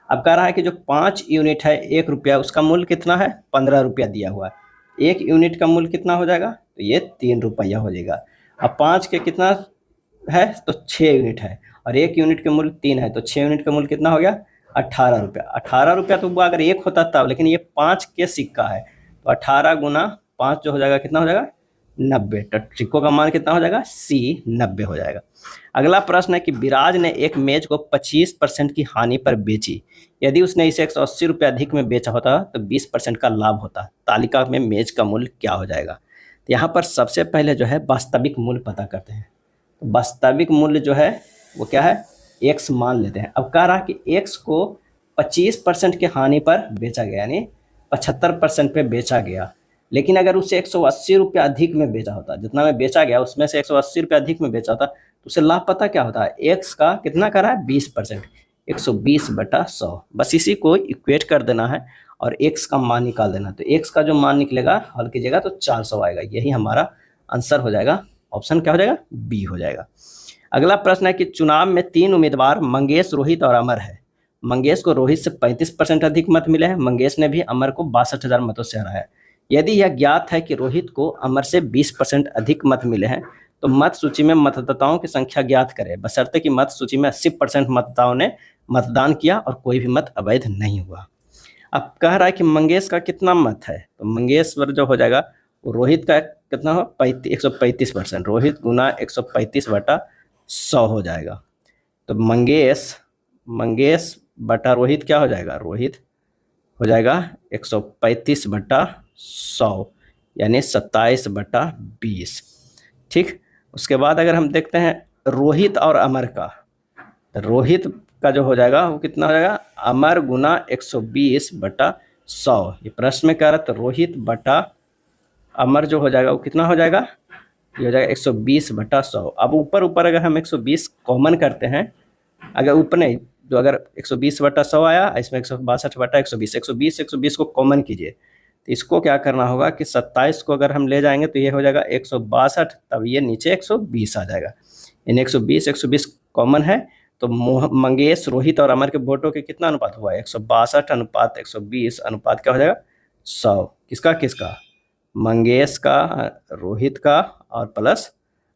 Speaker 1: अब कह रहा है कि जो 5 यूनिट है 1 रुपया, उसका मूल्य कितना है? 15 रुपया दिया हुआ है। 1 यूनिट का मूल्य कितना हो जाएगा? तो ये 3 रुपया हो जाएगा। अब 5 के कितना है? तो 6 यूनिट है और 1 यूनिट के मूल्य 3 है, तो 6 यूनिट का मूल्य कितना हो गया? 18 रुपया। 18 रुपया तो वो अगर 1 होता तब, लेकिन ये 5 के सिक्का है, तो 18 × 5 जो हो जाएगा कितना हो जाएगा? 90। तो सिक्कों का मान कितना हो जाएगा? C 90 हो जाएगा। अगला प्रश्न है कि विराज ने एक मेज को 25% की हानि पर बेची। यदि उसने इसे 180 रुपये अधिक में बेचा होता तो 20% का लाभ होता। तालिका में मेज का मूल्य क्या हो जाएगा? तो यहाँ पर सबसे पहले जो है वास्तविक मूल्य पता करते हैं। तो वास्तविक मूल्य जो है वो क्या है? x मान लेते हैं। अब कह रहा है कि x को 25% की हानि पर बेचा गया, यानी 75% पे बेचा गया। लेकिन अगर उसे 180 रुपये अधिक में बेचा होता, जितना में बेचा गया उसमें से 180 रुपये अधिक में बेचा होता, तो उसे लाभ पता क्या होता है? x का कितना कर रहा है? 20%, 120/100। बस इसी को इक्वेट कर देना है और x का मान निकाल देना। तो x का जो मान निकलेगा हल कीजिएगा तो 400 आएगा। यही हमारा आंसर हो जाएगा। ऑप्शन क्या हो जाएगा? बी हो जाएगा। अगला प्रश्न है कि चुनाव में 3 उम्मीदवार मंगेश, रोहित और अमर है। मंगेश को रोहित से 35% अधिक मत मिले हैं। मंगेश ने भी अमर को 62,000 मतों से हराया। यदि यह ज्ञात है कि रोहित को अमर से 20% अधिक मत मिले हैं, तो मत सूची में मतदाताओं की संख्या ज्ञात करें, बशर्ते कि मत सूची में 80% मतदाताओं ने मतदान किया और कोई भी मत अवैध नहीं हुआ। अब कह रहा है कि मंगेश का कितना मत है? तो मंगेश पर जो हो जाएगा वो रोहित का कितना हो? 135%। रोहित गुना 135/100 हो जाएगा। तो मंगेश बटा रोहित क्या हो जाएगा? रोहित हो जाएगा 135/100, यानी 27/20। ठीक। उसके बाद अगर हम देखते हैं रोहित और अमर का, तो रोहित का जो हो जाएगा वो कितना हो जाएगा? अमर गुना 120/100। ये प्रश्न में कह रहा है, तो रोहित बटा अमर जो हो जाएगा वो कितना हो जाएगा? ये हो जाएगा 120/100। अब ऊपर अगर हम 120 कॉमन करते हैं, अगर ऊपर नहीं, तो अगर 120/100 आया, इसमें 162/120, 120 को कॉमन कीजिए। तो इसको क्या करना होगा कि 27 को अगर हम ले जाएंगे तो ये हो जाएगा 162, तब ये नीचे 120 आ जाएगा। इन 120 कॉमन है, तो मंगेश, रोहित और अमर के वोटों के कितना अनुपात हुआ? 162/120 अनुपात क्या हो जाएगा? 100। किसका किसका? मंगेश का, रोहित का और प्लस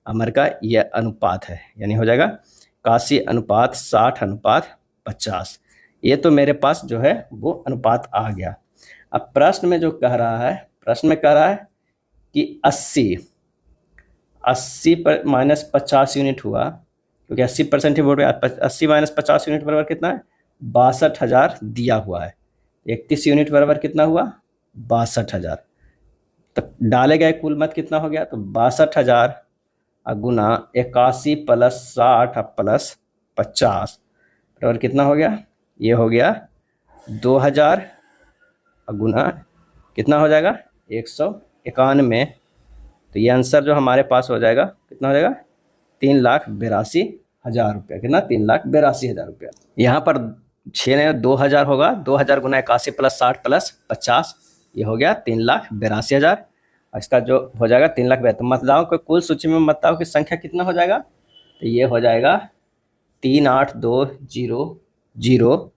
Speaker 1: अमर का यह अनुपात है, यानी हो जाएगा 81:60:50। ये तो मेरे पास जो है वो अनुपात आ गया। अब प्रश्न में जो कह रहा है, प्रश्न में कह रहा है कि 80 पर -50 यूनिट हुआ, क्योंकि 80% ही वोट है। 80 - 50 यूनिट बराबर कितना है? 62,000 दिया हुआ है। 31 यूनिट बराबर कितना हुआ? 62,000। तो डाले गए कुल मत कितना हो गया? तो 62,000 गुना 81 + 60 + 50 बराबर कितना हो गया? ये हो गया 2,000 गुना कितना हो जाएगा? 191। तो ये आंसर जो हमारे पास हो जाएगा कितना हो जाएगा? 3,82,000 रुपया। कितना? 3,82,000 रुपया। यहाँ पर 2,000 होगा। 2,000 गुना 81 + 60 + 50, ये हो गया 3,82,000। इसका जो हो जाएगा 3,82,000। तो मतदाताओं को कुल सूची में मतदाताओं की संख्या कितना हो जाएगा? तो ये हो जाएगा 3,82,000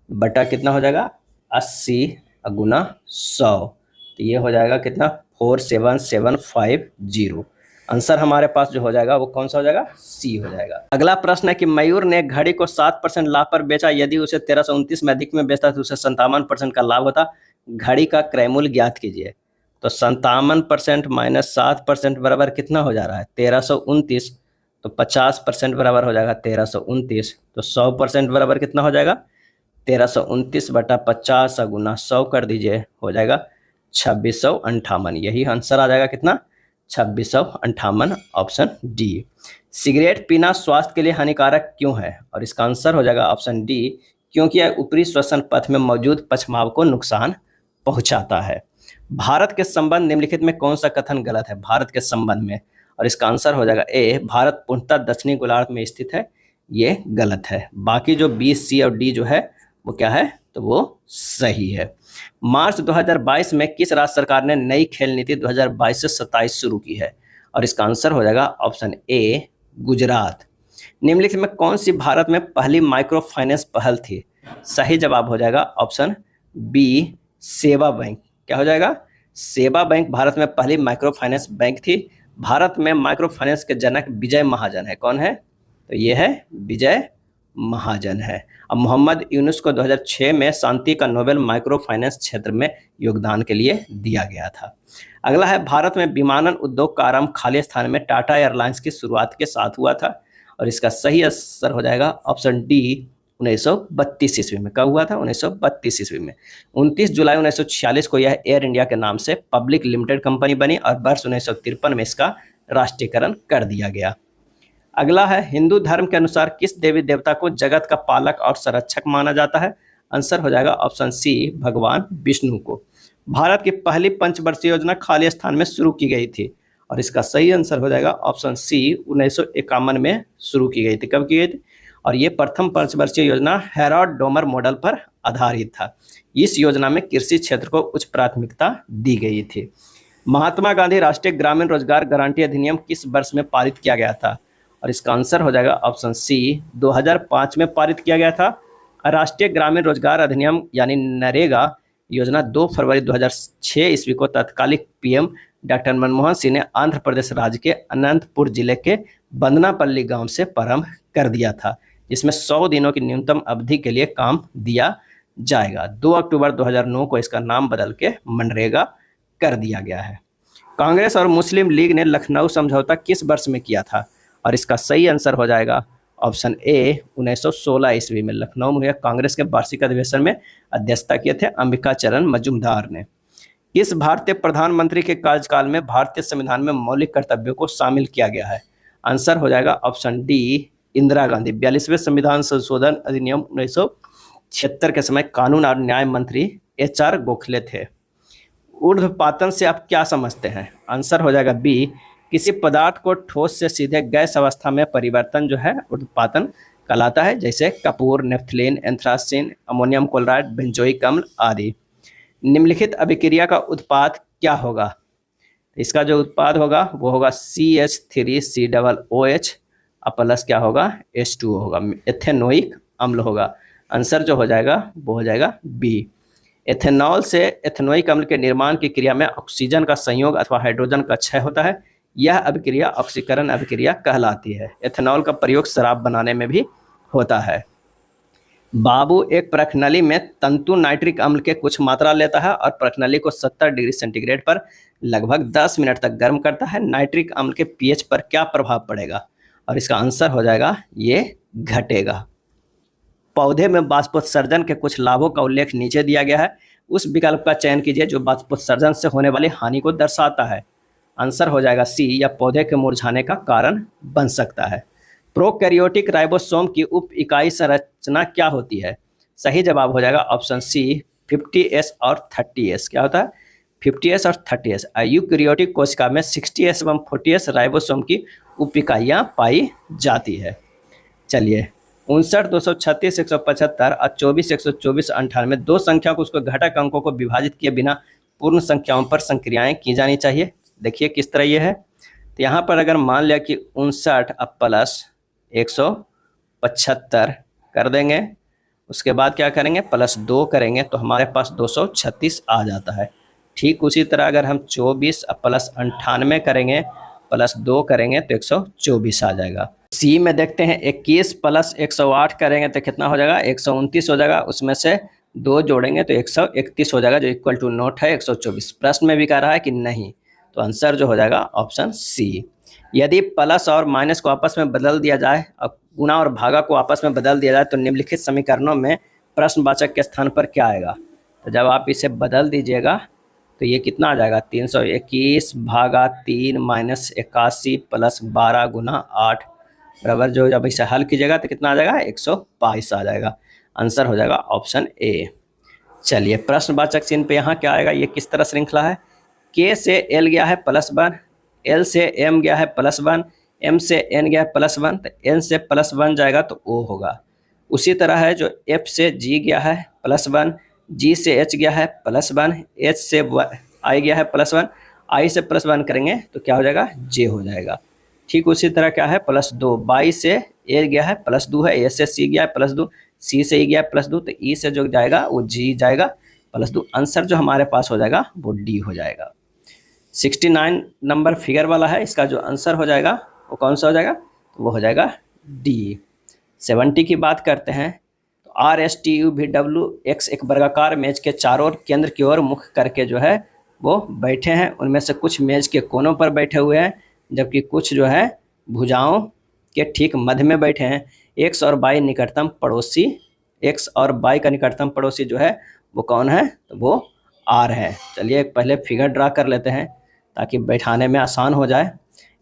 Speaker 1: बटा कितना हो जाएगा? 80 गुना 100। तो ये हो जाएगा कितना? 47,750। आंसर हमारे पास जो हो जाएगा वो कौन सा हो जाएगा? सी हो जाएगा। अगला प्रश्न है कि मयूर ने घड़ी को 7% लाभ पर बेचा। यदि उसे 1329 में अधिक में बेचता तो उसे 57% का लाभ होता। घड़ी का क्रयमूल्य ज्ञात कीजिए। तो 57% माइनस 7% बराबर कितना हो जा रहा है? 1329। तो 50% बराबर हो जाएगा 1329। तो 100% बराबर कितना हो जाएगा? 1329 बटा 50 गुना 100 कर दीजिए, हो जाएगा 2658। यही आंसर आ जाएगा कितना? 2658, ऑप्शन डी। सिगरेट पीना स्वास्थ्य के लिए हानिकारक क्यों है? और इसका आंसर हो जाएगा ऑप्शन डी, क्योंकि यह ऊपरी श्वसन पथ में मौजूद पक्षमार्ग को नुकसान पहुंचाता है। भारत के संबंध निम्नलिखित में कौन सा कथन गलत है भारत के संबंध में? और इसका आंसर हो जाएगा ए, भारत पूर्णतः दक्षिणी गोलार्ध में स्थित है। ये गलत है। बाकी जो बी, सी और डी जो है वो क्या है? तो वो सही है। मार्च 2022 में किस राज्य सरकार ने नई खेल नीति 2022 से 27 शुरू की है? और इसका आंसर हो जाएगा ऑप्शन ए, गुजरात। निम्नलिखित में कौन सी भारत में पहली माइक्रो फाइनेंस पहल थी? सही जवाब हो जाएगा ऑप्शन बी, सेवा बैंक। क्या हो जाएगा? सेवा बैंक भारत में पहली माइक्रो फाइनेंस बैंक थी। भारत में माइक्रो फाइनेंस के जनक विजय महाजन है। कौन है? तो ये है विजय महाजन है। अब मोहम्मद यूनुस को 2006 में शांति का नोबेल माइक्रो फाइनेंस क्षेत्र में योगदान के लिए दिया गया था। अगला है, भारत में विमानन उद्योग का आरंभ खालिस्तान में टाटा एयरलाइंस की शुरुआत के साथ हुआ था। और इसका सही आंसर हो जाएगा ऑप्शन डी, 1932 ईस्वी में। कब हुआ था? 1932 ईस्वी में। 29 जुलाई 1946 को यह एयर इंडिया के नाम से पब्लिक लिमिटेड कंपनी बनी और वर्ष 1953 में इसका राष्ट्रीयकरण कर दिया गया। अगला है, हिंदू धर्म के अनुसार किस देवी देवता को जगत का पालक और संरक्षक माना जाता है? आंसर हो जाएगा ऑप्शन सी, भगवान विष्णु को। भारत की पहली पंचवर्षीय योजना खालिस्तान में शुरू की गई थी। और इसका सही आंसर हो जाएगा ऑप्शन सी, 1951 में शुरू की गई थी। कब की गई थी? और ये प्रथम पंचवर्षीय योजना हैरोल्ड डोमर मॉडल पर आधारित था। इस योजना में कृषि क्षेत्र को उच्च प्राथमिकता दी गई थी। महात्मा गांधी राष्ट्रीय ग्रामीण रोजगार गारंटी अधिनियम किस वर्ष में पारित किया गया था? और इसका आंसर हो जाएगा ऑप्शन सी, 2005 में पारित किया गया था। राष्ट्रीय ग्रामीण रोजगार अधिनियम यानी नरेगा योजना 2 फरवरी 2006 ईस्वी को तत्कालिक पीएम डॉक्टर मनमोहन सिंह ने आंध्र प्रदेश राज्य के अनंतपुर जिले के बंदनापल्ली गांव से प्रारंभ कर दिया था, जिसमें 100 दिनों की न्यूनतम अवधि के लिए काम दिया जाएगा। 2 अक्टूबर 2009 को इसका नाम बदल के मनरेगा कर दिया गया है। कांग्रेस और मुस्लिम लीग ने लखनऊ समझौता किस वर्ष में किया था? और इसका सही आंसर हो जाएगा ऑप्शन ए, 1916 ईस्वी में। लखनऊ में हुए कांग्रेस के वार्षिक अधिवेशन में अध्यक्षता किए थे अंबिका चरण मजूमदार ने। इस भारतीय प्रधानमंत्री के कार्यकाल में भारतीय संविधान में मौलिक कर्तव्यों को शामिल किया गया है? आंसर हो जाएगा ऑप्शन डी, इंदिरा गांधी। 42वें संविधान संशोधन अधिनियम 1976 के समय कानून और न्याय मंत्री HR गोखले थे। ऊर्ध्वपातन से आप क्या समझते हैं? आंसर हो जाएगा बी, किसी पदार्थ को ठोस से सीधे गैस अवस्था में परिवर्तन जो है ऊर्ध्वपातन कहलाता है, जैसे Kapoor, naphthalene, anthracene, ammonium chloride, benzoic अम्ल आदि। निम्नलिखित अभिक्रिया का उत्पाद क्या होगा? इसका जो उत्पाद होगा वो होगा CH3COOH प्लस क्या होगा? H2O होगा, एथेनोइक अम्ल होगा। आंसर जो हो जाएगा वो हो जाएगा बी। एथेनॉल से एथेनोइक अम्ल के निर्माण की क्रिया में ऑक्सीजन का संयोग अथवा हाइड्रोजन का क्षय होता है। यह अभिक्रिया ऑक्सीकरण अभिक्रिया कहलाती है। एथेनॉल का प्रयोग शराब बनाने में भी होता है। बाबू एक प्रखनली में तंतु नाइट्रिक अम्ल के कुछ मात्रा लेता है और प्रखनली को 70 डिग्री सेंटीग्रेड पर लगभग 10 मिनट तक गर्म करता है। नाइट्रिक अम्ल के pH पर क्या प्रभाव पड़ेगा? और इसका आंसर हो जाएगा ये घटेगा। पौधे में बाष्पोत्सर्जन के कुछ लाभों का उल्लेख नीचे दिया गया है। उस विकल्प का चयन कीजिए जो बाष्पोत्सर्जन से होने वाली हानि को दर्शाता है। आंसर हो जाएगा सी, या पौधे के मुरझाने का कारण बन सकता है। प्रोकैरियोटिक राइबोसोम की उप इकाई संरचना क्या होती है? सही जवाब हो जाएगा ऑप्शन सी, 50S और 30S। क्या होता है? 50S और 30S। यूकैरियोटिक कोशिका में 60S एवं 40S राइबोसोम की उप इकाइयाँ पाई जाती है। चलिए, 59, 236, 175 और 24, 124, 98 दो संख्या को उसको घटक अंकों को विभाजित किए बिना पूर्ण संख्याओं पर संक्रियाएं की जानी चाहिए। देखिए किस तरह ये है। तो यहाँ पर अगर मान लिया कि 59 अब प्लस 175 कर देंगे, उसके बाद क्या करेंगे? प्लस 2 करेंगे तो हमारे पास 236 आ जाता है। ठीक उसी तरह अगर हम 24 अब प्लस 98 करेंगे, प्लस 2 करेंगे तो 124 आ जाएगा। सी में देखते हैं 21 प्लस 108 करेंगे तो कितना हो जाएगा? 129 हो जाएगा। उसमें से 2 जोड़ेंगे तो 131 हो जाएगा, जो इक्वल टू नोट है 124। प्रश्न में भी कह रहा है कि नहीं, तो आंसर जो हो जाएगा ऑप्शन सी। यदि प्लस और माइनस को आपस में बदल दिया जाए और गुणा और भागा को आपस में बदल दिया जाए तो निम्नलिखित समीकरणों में प्रश्नवाचक के स्थान पर क्या आएगा। तो जब आप इसे बदल दीजिएगा तो ये कितना आ जाएगा, 321 भागा 3 माइनस 81 प्लस 12 गुना 8 बराबर, जो जब इसे हल कीजिएगा तो कितना आ जाएगा, 122 आ जाएगा। आंसर हो जाएगा ऑप्शन ए। चलिए प्रश्नवाचक चिन्ह पे यहाँ क्या आएगा, ये किस तरह श्रृंखला है, के से एल गया है +1, एल से एम गया है +1, एम से एन गया है +1, तो एन से +1 जाएगा तो ओ होगा। उसी तरह है जो एफ से जी गया है +1, जी से एच गया है +1, एच से आई गया है +1, आई से +1 करेंगे तो क्या हो जाएगा, जे हो जाएगा। ठीक उसी तरह क्या है +2, बाई से ए गया है +2 है, ए से सी गया है +2, सी से ई गया है +2, तो ई से जो जाएगा वो जी जाएगा +2। आंसर जो हमारे पास हो जाएगा वो डी हो जाएगा। 69 नंबर फिगर वाला है, इसका जो आंसर हो जाएगा वो कौन सा हो जाएगा, वो हो जाएगा डी। 70 की बात करते हैं तो R S T U V W x एक वर्गाकार मेज के चारों ओर केंद्र की ओर मुख करके जो है वो बैठे हैं। उनमें से कुछ मेज के कोनों पर बैठे हुए हैं, जबकि कुछ जो है भुजाओं के ठीक मध्य में बैठे हैं। एक्स और वाई निकटतम पड़ोसी, एक्स और वाई का निकटतम पड़ोसी जो है वो कौन है, तो वो आर है। चलिए पहले फिगर ड्रा कर लेते हैं ताकि बैठाने में आसान हो जाए।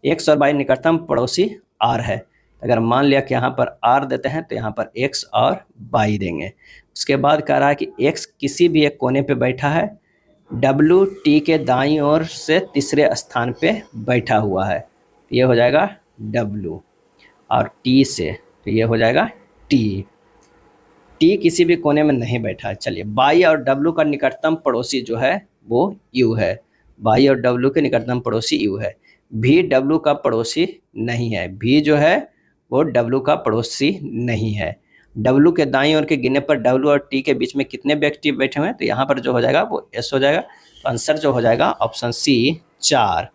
Speaker 1: एक्स और वाई निकटतम पड़ोसी आर है। अगर मान लिया कि यहाँ पर आर देते हैं तो यहाँ पर एक्स और वाई देंगे। उसके बाद कह रहा है कि एक्स किसी भी एक कोने पे बैठा है, डब्ल्यू टी के दाईं ओर से तीसरे स्थान पे बैठा हुआ है, ये हो जाएगा डब्ल्यू, और टी से तो ये हो जाएगा टी। टी किसी भी कोने में नहीं बैठा है। चलिए वाई और डब्ल्यू का निकटतम पड़ोसी जो है वो यू है, वाई और डब्ल्यू के निकटतम पड़ोसी यू है। भी डब्ल्यू का पड़ोसी नहीं है, भी जो है वो डब्ल्यू का पड़ोसी नहीं है। डब्ल्यू के दाईं ओर के गिनने पर डब्ल्यू और टी के बीच में कितने व्यक्ति बैठे हुए हैं, तो यहाँ पर जो हो जाएगा वो एस हो जाएगा। तो आंसर जो हो जाएगा ऑप्शन सी 4।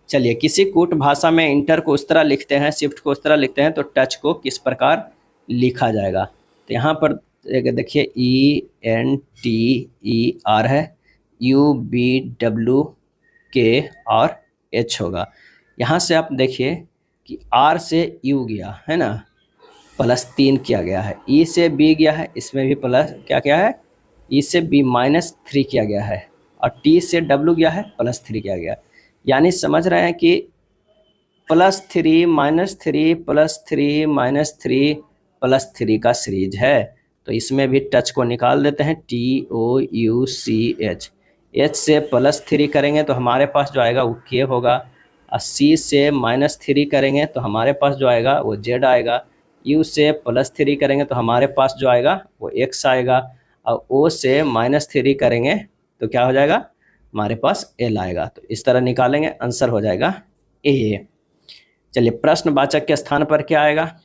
Speaker 1: चलिए किसी कूट भाषा में इंटर को उस तरह लिखते हैं, शिफ्ट को उस तरह लिखते हैं, तो टच को किस प्रकार लिखा जाएगा। तो यहाँ पर देखिए E N T E R है, यू बी डब्ल्यू के और एच होगा। यहाँ से आप देखिए कि आर से यू गया है ना, +3 किया गया है, ई से बी गया है, इसमें भी प्लस क्या क्या है, ई से बी -3 किया गया है, और टी से डब्ल्यू गया है +3 किया गया। यानी समझ रहे हैं कि +3 -3 +3 -3 +3 का सीरीज है। तो इसमें भी टच को निकाल देते हैं, TOUCH, एच से +3 करेंगे तो हमारे पास जो आएगा वो के होगा, और सी से -3 करेंगे तो हमारे पास जो आएगा वो जेड आएगा, यू से +3 करेंगे तो हमारे पास जो आएगा वो एक्स आएगा, और ओ से -3 करेंगे तो क्या हो जाएगा, हमारे पास एल आएगा। तो इस तरह निकालेंगे, आंसर हो जाएगा ए। चलिए प्रश्नवाचक के स्थान पर क्या आएगा,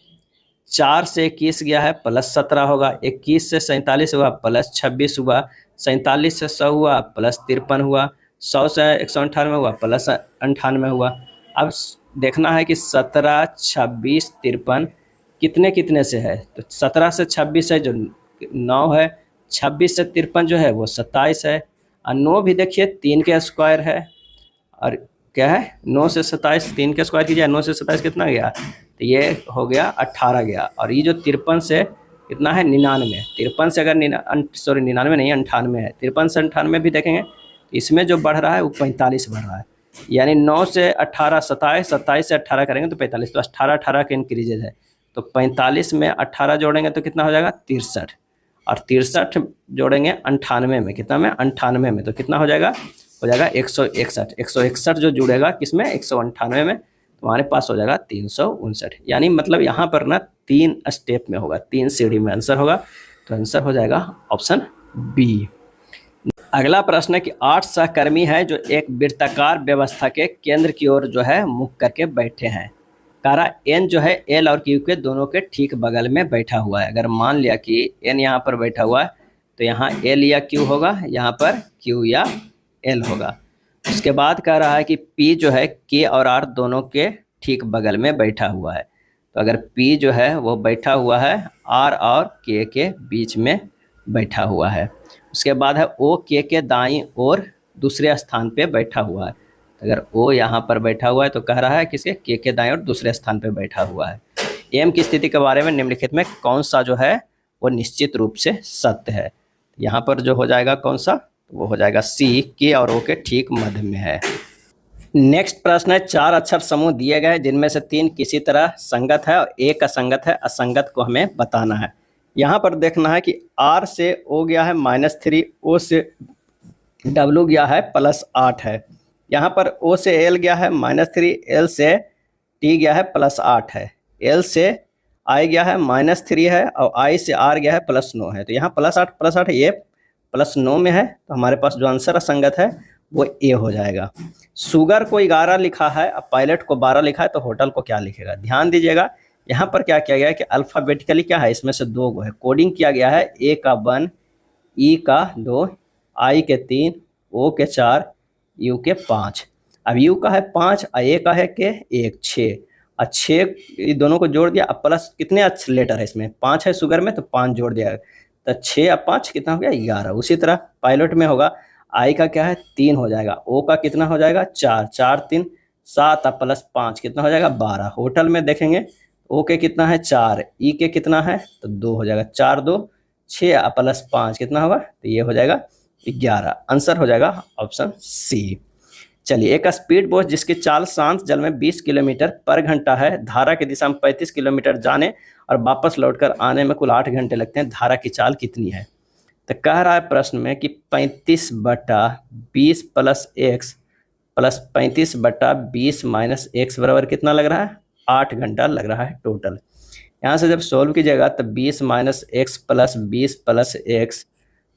Speaker 1: 4 से 21 गया है +17 होगा, 21 से 47 हुआ +26 हुआ, 47 से 100 हुआ +53 हुआ, 100 से 198 हुआ +98 हुआ। अब देखना है कि 17, 26, 53 कितने कितने से है, तो 17 से 26 है जो 9 है, 26 से 53 जो है वो 27 है, और 9 भी देखिए 3 के स्क्वायर है, और क्या है 9 से 27 3 के स्क्वायर कीजिए, 9 से 27 कितना गया, तो ये हो गया 18 गया। और ये जो 53 से कितना है 99, 53 से अगर 99 नहीं 98 है, 53 से 98 भी देखेंगे इसमें जो बढ़ रहा है वो 45 बढ़ रहा है। यानी 9 से 18 27, 27 से 18 करेंगे तो 45, तो 18 के इंक्रीजेज है, तो 45 में 18 जोड़ेंगे तो कितना हो जाएगा 63, और 63 जोड़ेंगे 98 में, कितना में 98 में, तो कितना हो जाएगा 161। 161 जो जुड़ेगा किसमें 198 में, तो हमारे पास हो जाएगा 359। यानी मतलब यहाँ पर ना 3 स्टेप में होगा, 3 सीढ़ी में आंसर होगा। तो आंसर हो जाएगा ऑप्शन बी। अगला प्रश्न है कि 8 सहकर्मी है जो एक वृत्ताकार व्यवस्था के केंद्र की ओर जो है मुख करके बैठे हैं। कारा एन जो है एल और क्यू के दोनों के ठीक बगल में बैठा हुआ है। अगर मान लिया कि एन यहाँ पर बैठा हुआ है तो यहाँ एल या क्यू होगा, यहाँ पर क्यू या एल होगा। उसके बाद कह रहा है कि पी जो है के और आर दोनों के ठीक बगल में बैठा हुआ है। तो अगर पी जो है वो बैठा हुआ है आर और के बीच में बैठा हुआ है। उसके बाद है ओ के दाईं ओर दूसरे स्थान पे बैठा हुआ है। अगर ओ यहाँ पर बैठा हुआ है तो कह रहा है किसके के दाईं ओर दूसरे स्थान पे बैठा हुआ है। एम की स्थिति के बारे में निम्नलिखित में कौन सा जो है वो निश्चित रूप से सत्य है। यहाँ पर जो हो जाएगा कौन सा, वो हो जाएगा सी, के और ओ के ठीक मध्य में है। नेक्स्ट प्रश्न है, 4 अक्षर समूह दिए गए जिनमें से 3 किसी तरह संगत है और एक असंगत है। असंगत को हमें बताना है। यहाँ पर देखना है कि आर से ओ गया है -3, ओ से डब्ल्यू गया है +8 है। यहाँ पर ओ से एल गया है -3, एल से टी गया है +8 है, एल से आई गया है -3 है और आई से आर गया है +9 है। तो यहाँ +8 ये +9 में है, तो हमारे पास जो आंसर असंगत है वो ए हो जाएगा। शुगर को 11 लिखा है, अब पायलट को 12 लिखा है, तो होटल को क्या लिखेगा। ध्यान दीजिएगा यहाँ पर क्या किया गया है कि अल्फ़ाबेटिकली क्या है, इसमें से 2 है, कोडिंग किया गया है। ए का 1, ई का 2, आई के 3, ओ के 4, यू के 5। अब यू का है 5 और ए का है के 1, 6 और 6 ये दोनों को जोड़ दिया। अब प्लस कितने अच्छे लेटर है इसमें, 5 है शुगर में, तो 5 जोड़ दिया, तो 6 और 5 कितना हो गया 11। उसी तरह पायलट में होगा, आई का क्या है 3 हो जाएगा, ओ का कितना हो जाएगा 4, 4 3 7 और +5 कितना हो जाएगा 12। होटल में देखेंगे ओ के कितना है 4, ई के कितना है तो 2 हो जाएगा, 4 2 6 और +5 कितना होगा, तो ये हो जाएगा 11। आंसर हो जाएगा ऑप्शन सी। चलिए, एक स्पीड बोट जिसकी चाल शांत जल में 20 किलोमीटर पर घंटा है, धारा की दिशा में 35 किलोमीटर जाने और वापस लौटकर आने में कुल 8 घंटे लगते हैं, धारा की चाल कितनी है। तो कह रहा है प्रश्न में कि 35/20 + x प्लस 35/20 - x बराबर कितना लग रहा है 8 घंटा लग रहा है टोटल। यहाँ से जब सोल्व कीजिएगा तो 20 - x + 20 + x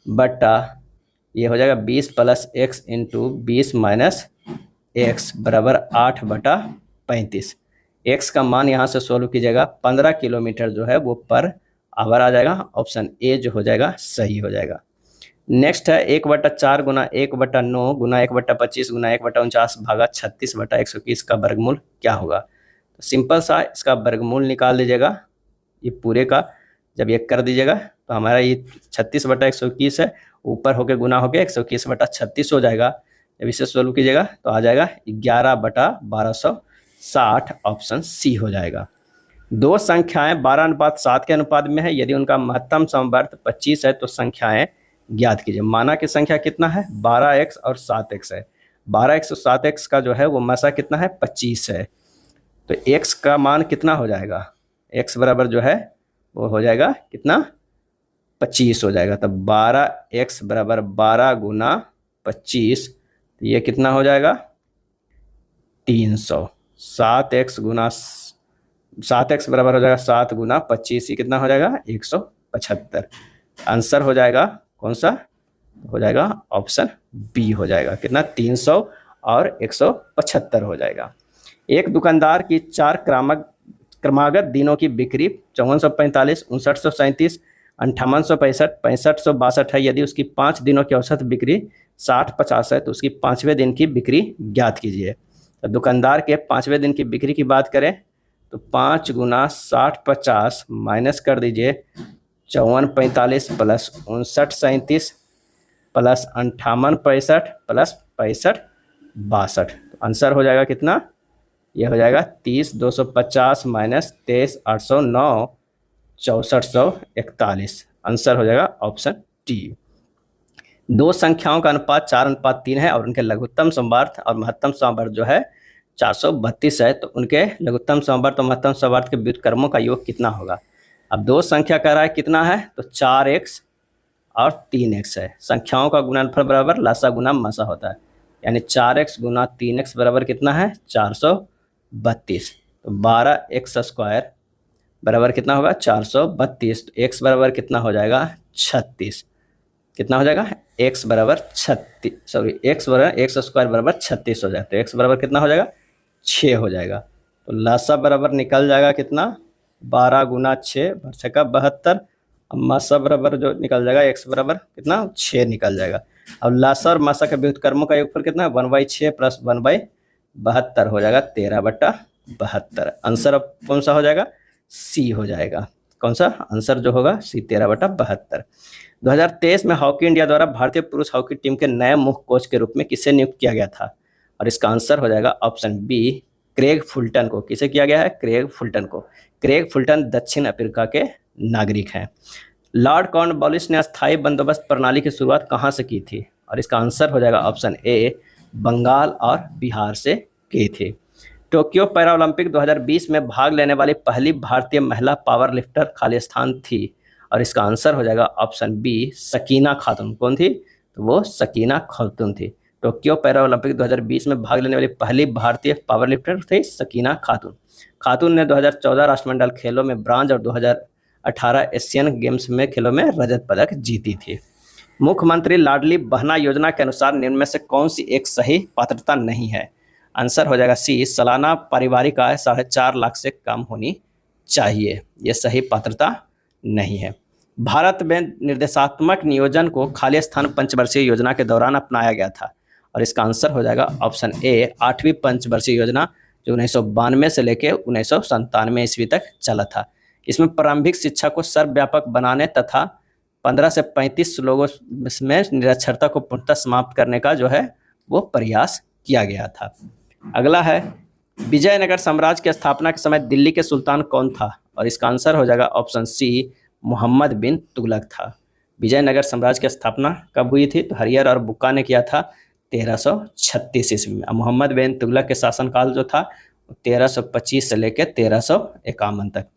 Speaker 1: बटा ये हो जाएगा 20 + x इंटू 20 - x बराबर 8/35। x का मान यहाँ से सोल्व कीजिएगा 15 किलोमीटर जो है वो पर आवर आ जाएगा। ऑप्शन ए जो हो जाएगा सही हो जाएगा। नेक्स्ट है 1/4 × 1/9 × 1/25 × 1/49 भागा 36/121 का वर्गमूल क्या होगा। तो सिंपल सा इसका वर्गमूल निकाल लीजिएगा। ये पूरे का जब ये कर दीजिएगा तो हमारा ये 36/121 है, ऊपर होके गुना होके 121/36 हो जाएगा। जब इसे सोल्व कीजिएगा तो आ जाएगा 11/1260। ऑप्शन सी हो जाएगा। दो संख्याएं 12:7 के अनुपात में है, यदि उनका महत्तम समवर्त 25 है तो संख्याएं ज्ञात कीजिए। माना की संख्या कितना है 12x और 7x है। 12x और 7x का जो है वो मसा कितना है 25 है, तो x का मान कितना हो जाएगा, x बराबर जो है वो हो जाएगा कितना 25 हो जाएगा। तब 12x बराबर 12 × 25, तो ये कितना हो जाएगा 300। 7x बराबर हो जाएगा 7 × 25, ये कितना हो जाएगा 175। आंसर हो जाएगा कौन सा, हो जाएगा ऑप्शन बी हो जाएगा, कितना 300 और 175 हो जाएगा। एक दुकानदार की 4 क्रमागत दिनों की बिक्री 5445, 5937, 5865, 6562 है। यदि उसकी 5 दिनों की औसत बिक्री 6050 है तो उसकी 5वें दिन की बिक्री ज्ञात कीजिए। तो दुकानदार के 5वें दिन की बिक्री की बात करें तो 5 × 6050 माइनस कर दीजिए 5445 + 5937 + 5865 + 6562। तो आंसर हो जाएगा कितना, ये हो जाएगा 30,250 - 23,809 6441। आंसर हो जाएगा ऑप्शन टी। दो संख्याओं का अनुपात 4:3 है और उनके लघुत्तम समवर्त और महत्तम समवर्त जो है 432 है, तो उनके लघुत्तम समवर्त और महत्तम समवर्त के व्युत्क्रमों का योग कितना होगा। अब दो संख्या कह रहा है कितना है तो 4x और 3x है। संख्याओं का गुणनफल बराबर लसा गुना मसा होता है, यानी 4x × 3x बराबर कितना है 432। तो 12x² बराबर कितना होगा 432। तो x बराबर कितना हो जाएगा 36। कितना हो जाएगा x बराबर 36, सॉरी x बराबर x² बराबर 36 हो जाएगा। तो x बराबर कितना हो जाएगा 6 हो जाएगा। तो लसा बराबर निकल जाएगा कितना 12 × 6 × 72। अब मासा बराबर जो निकल जाएगा x बराबर कितना 6 निकल जाएगा। अब लासा और मासा के व्युत्क्रमों का योगफल कितना है 1/6 + 1/72 हो जाएगा 13/72। आंसर अब कौन सा हो जाएगा सी हो जाएगा। कौन सा आंसर जो होगा सी 13/72। 2023 में हॉकी इंडिया द्वारा भारतीय पुरुष हॉकी टीम के नए मुख्य कोच के रूप में किसे नियुक्त किया गया था? और इसका आंसर हो जाएगा ऑप्शन बी, क्रेग फुलटन को। किसे किया गया है? क्रेग फुलटन को। क्रेग फुलटन दक्षिण अफ्रीका के नागरिक हैं। लॉर्ड कॉर्नवालिस ने अस्थायी बंदोबस्त प्रणाली की शुरुआत कहाँ से की थी? और इसका आंसर हो जाएगा ऑप्शन ए, बंगाल और बिहार से की थी। टोक्यो पैरालंपिक 2020 में भाग लेने वाली पहली भारतीय महिला पावर लिफ्टर खालिस्तान थी। और इसका आंसर हो जाएगा ऑप्शन बी, सकीना खातून। कौन थी? तो वो सकीना खातून थी। टोक्यो पैरालंपिक 2020 में भाग लेने वाली पहली भारतीय पावर लिफ्टर थी सकीना खातून। खातून ने 2014 राष्ट्रमंडल खेलों में ब्रांज और 2018 एशियन गेम्स में खेलों में रजत पदक जीती थी। मुख्यमंत्री लाडली बहना योजना के अनुसार निम्न में से कौन सी एक सही पात्रता नहीं है? आंसर हो जाएगा सी, सालाना पारिवारिक आय 4.5 लाख से कम होनी चाहिए। यह सही पात्रता नहीं है। भारत में निर्देशात्मक नियोजन को खालिस्तान पंचवर्षीय योजना के दौरान अपनाया गया था। और इसका आंसर हो जाएगा ऑप्शन ए, 8वीं पंचवर्षीय योजना, जो 1992 से लेकर 1997 ईस्वी तक चला था। इसमें प्रारंभिक शिक्षा को सर्वव्यापक बनाने तथा 15 से 35 लोगों में निरक्षरता को पूर्णतः समाप्त करने का जो है वो प्रयास किया गया था। अगला है, विजयनगर साम्राज्य की स्थापना के समय दिल्ली के सुल्तान कौन था? और इसका आंसर हो जाएगा ऑप्शन सी, मोहम्मद बिन तुगलक था। विजयनगर साम्राज्य की स्थापना कब हुई थी? तो हरियर और बुक्का ने किया था 1336 ईस्वी में। मोहम्मद बिन तुगलक के शासनकाल जो था 1325 से लेकर 1351 तक।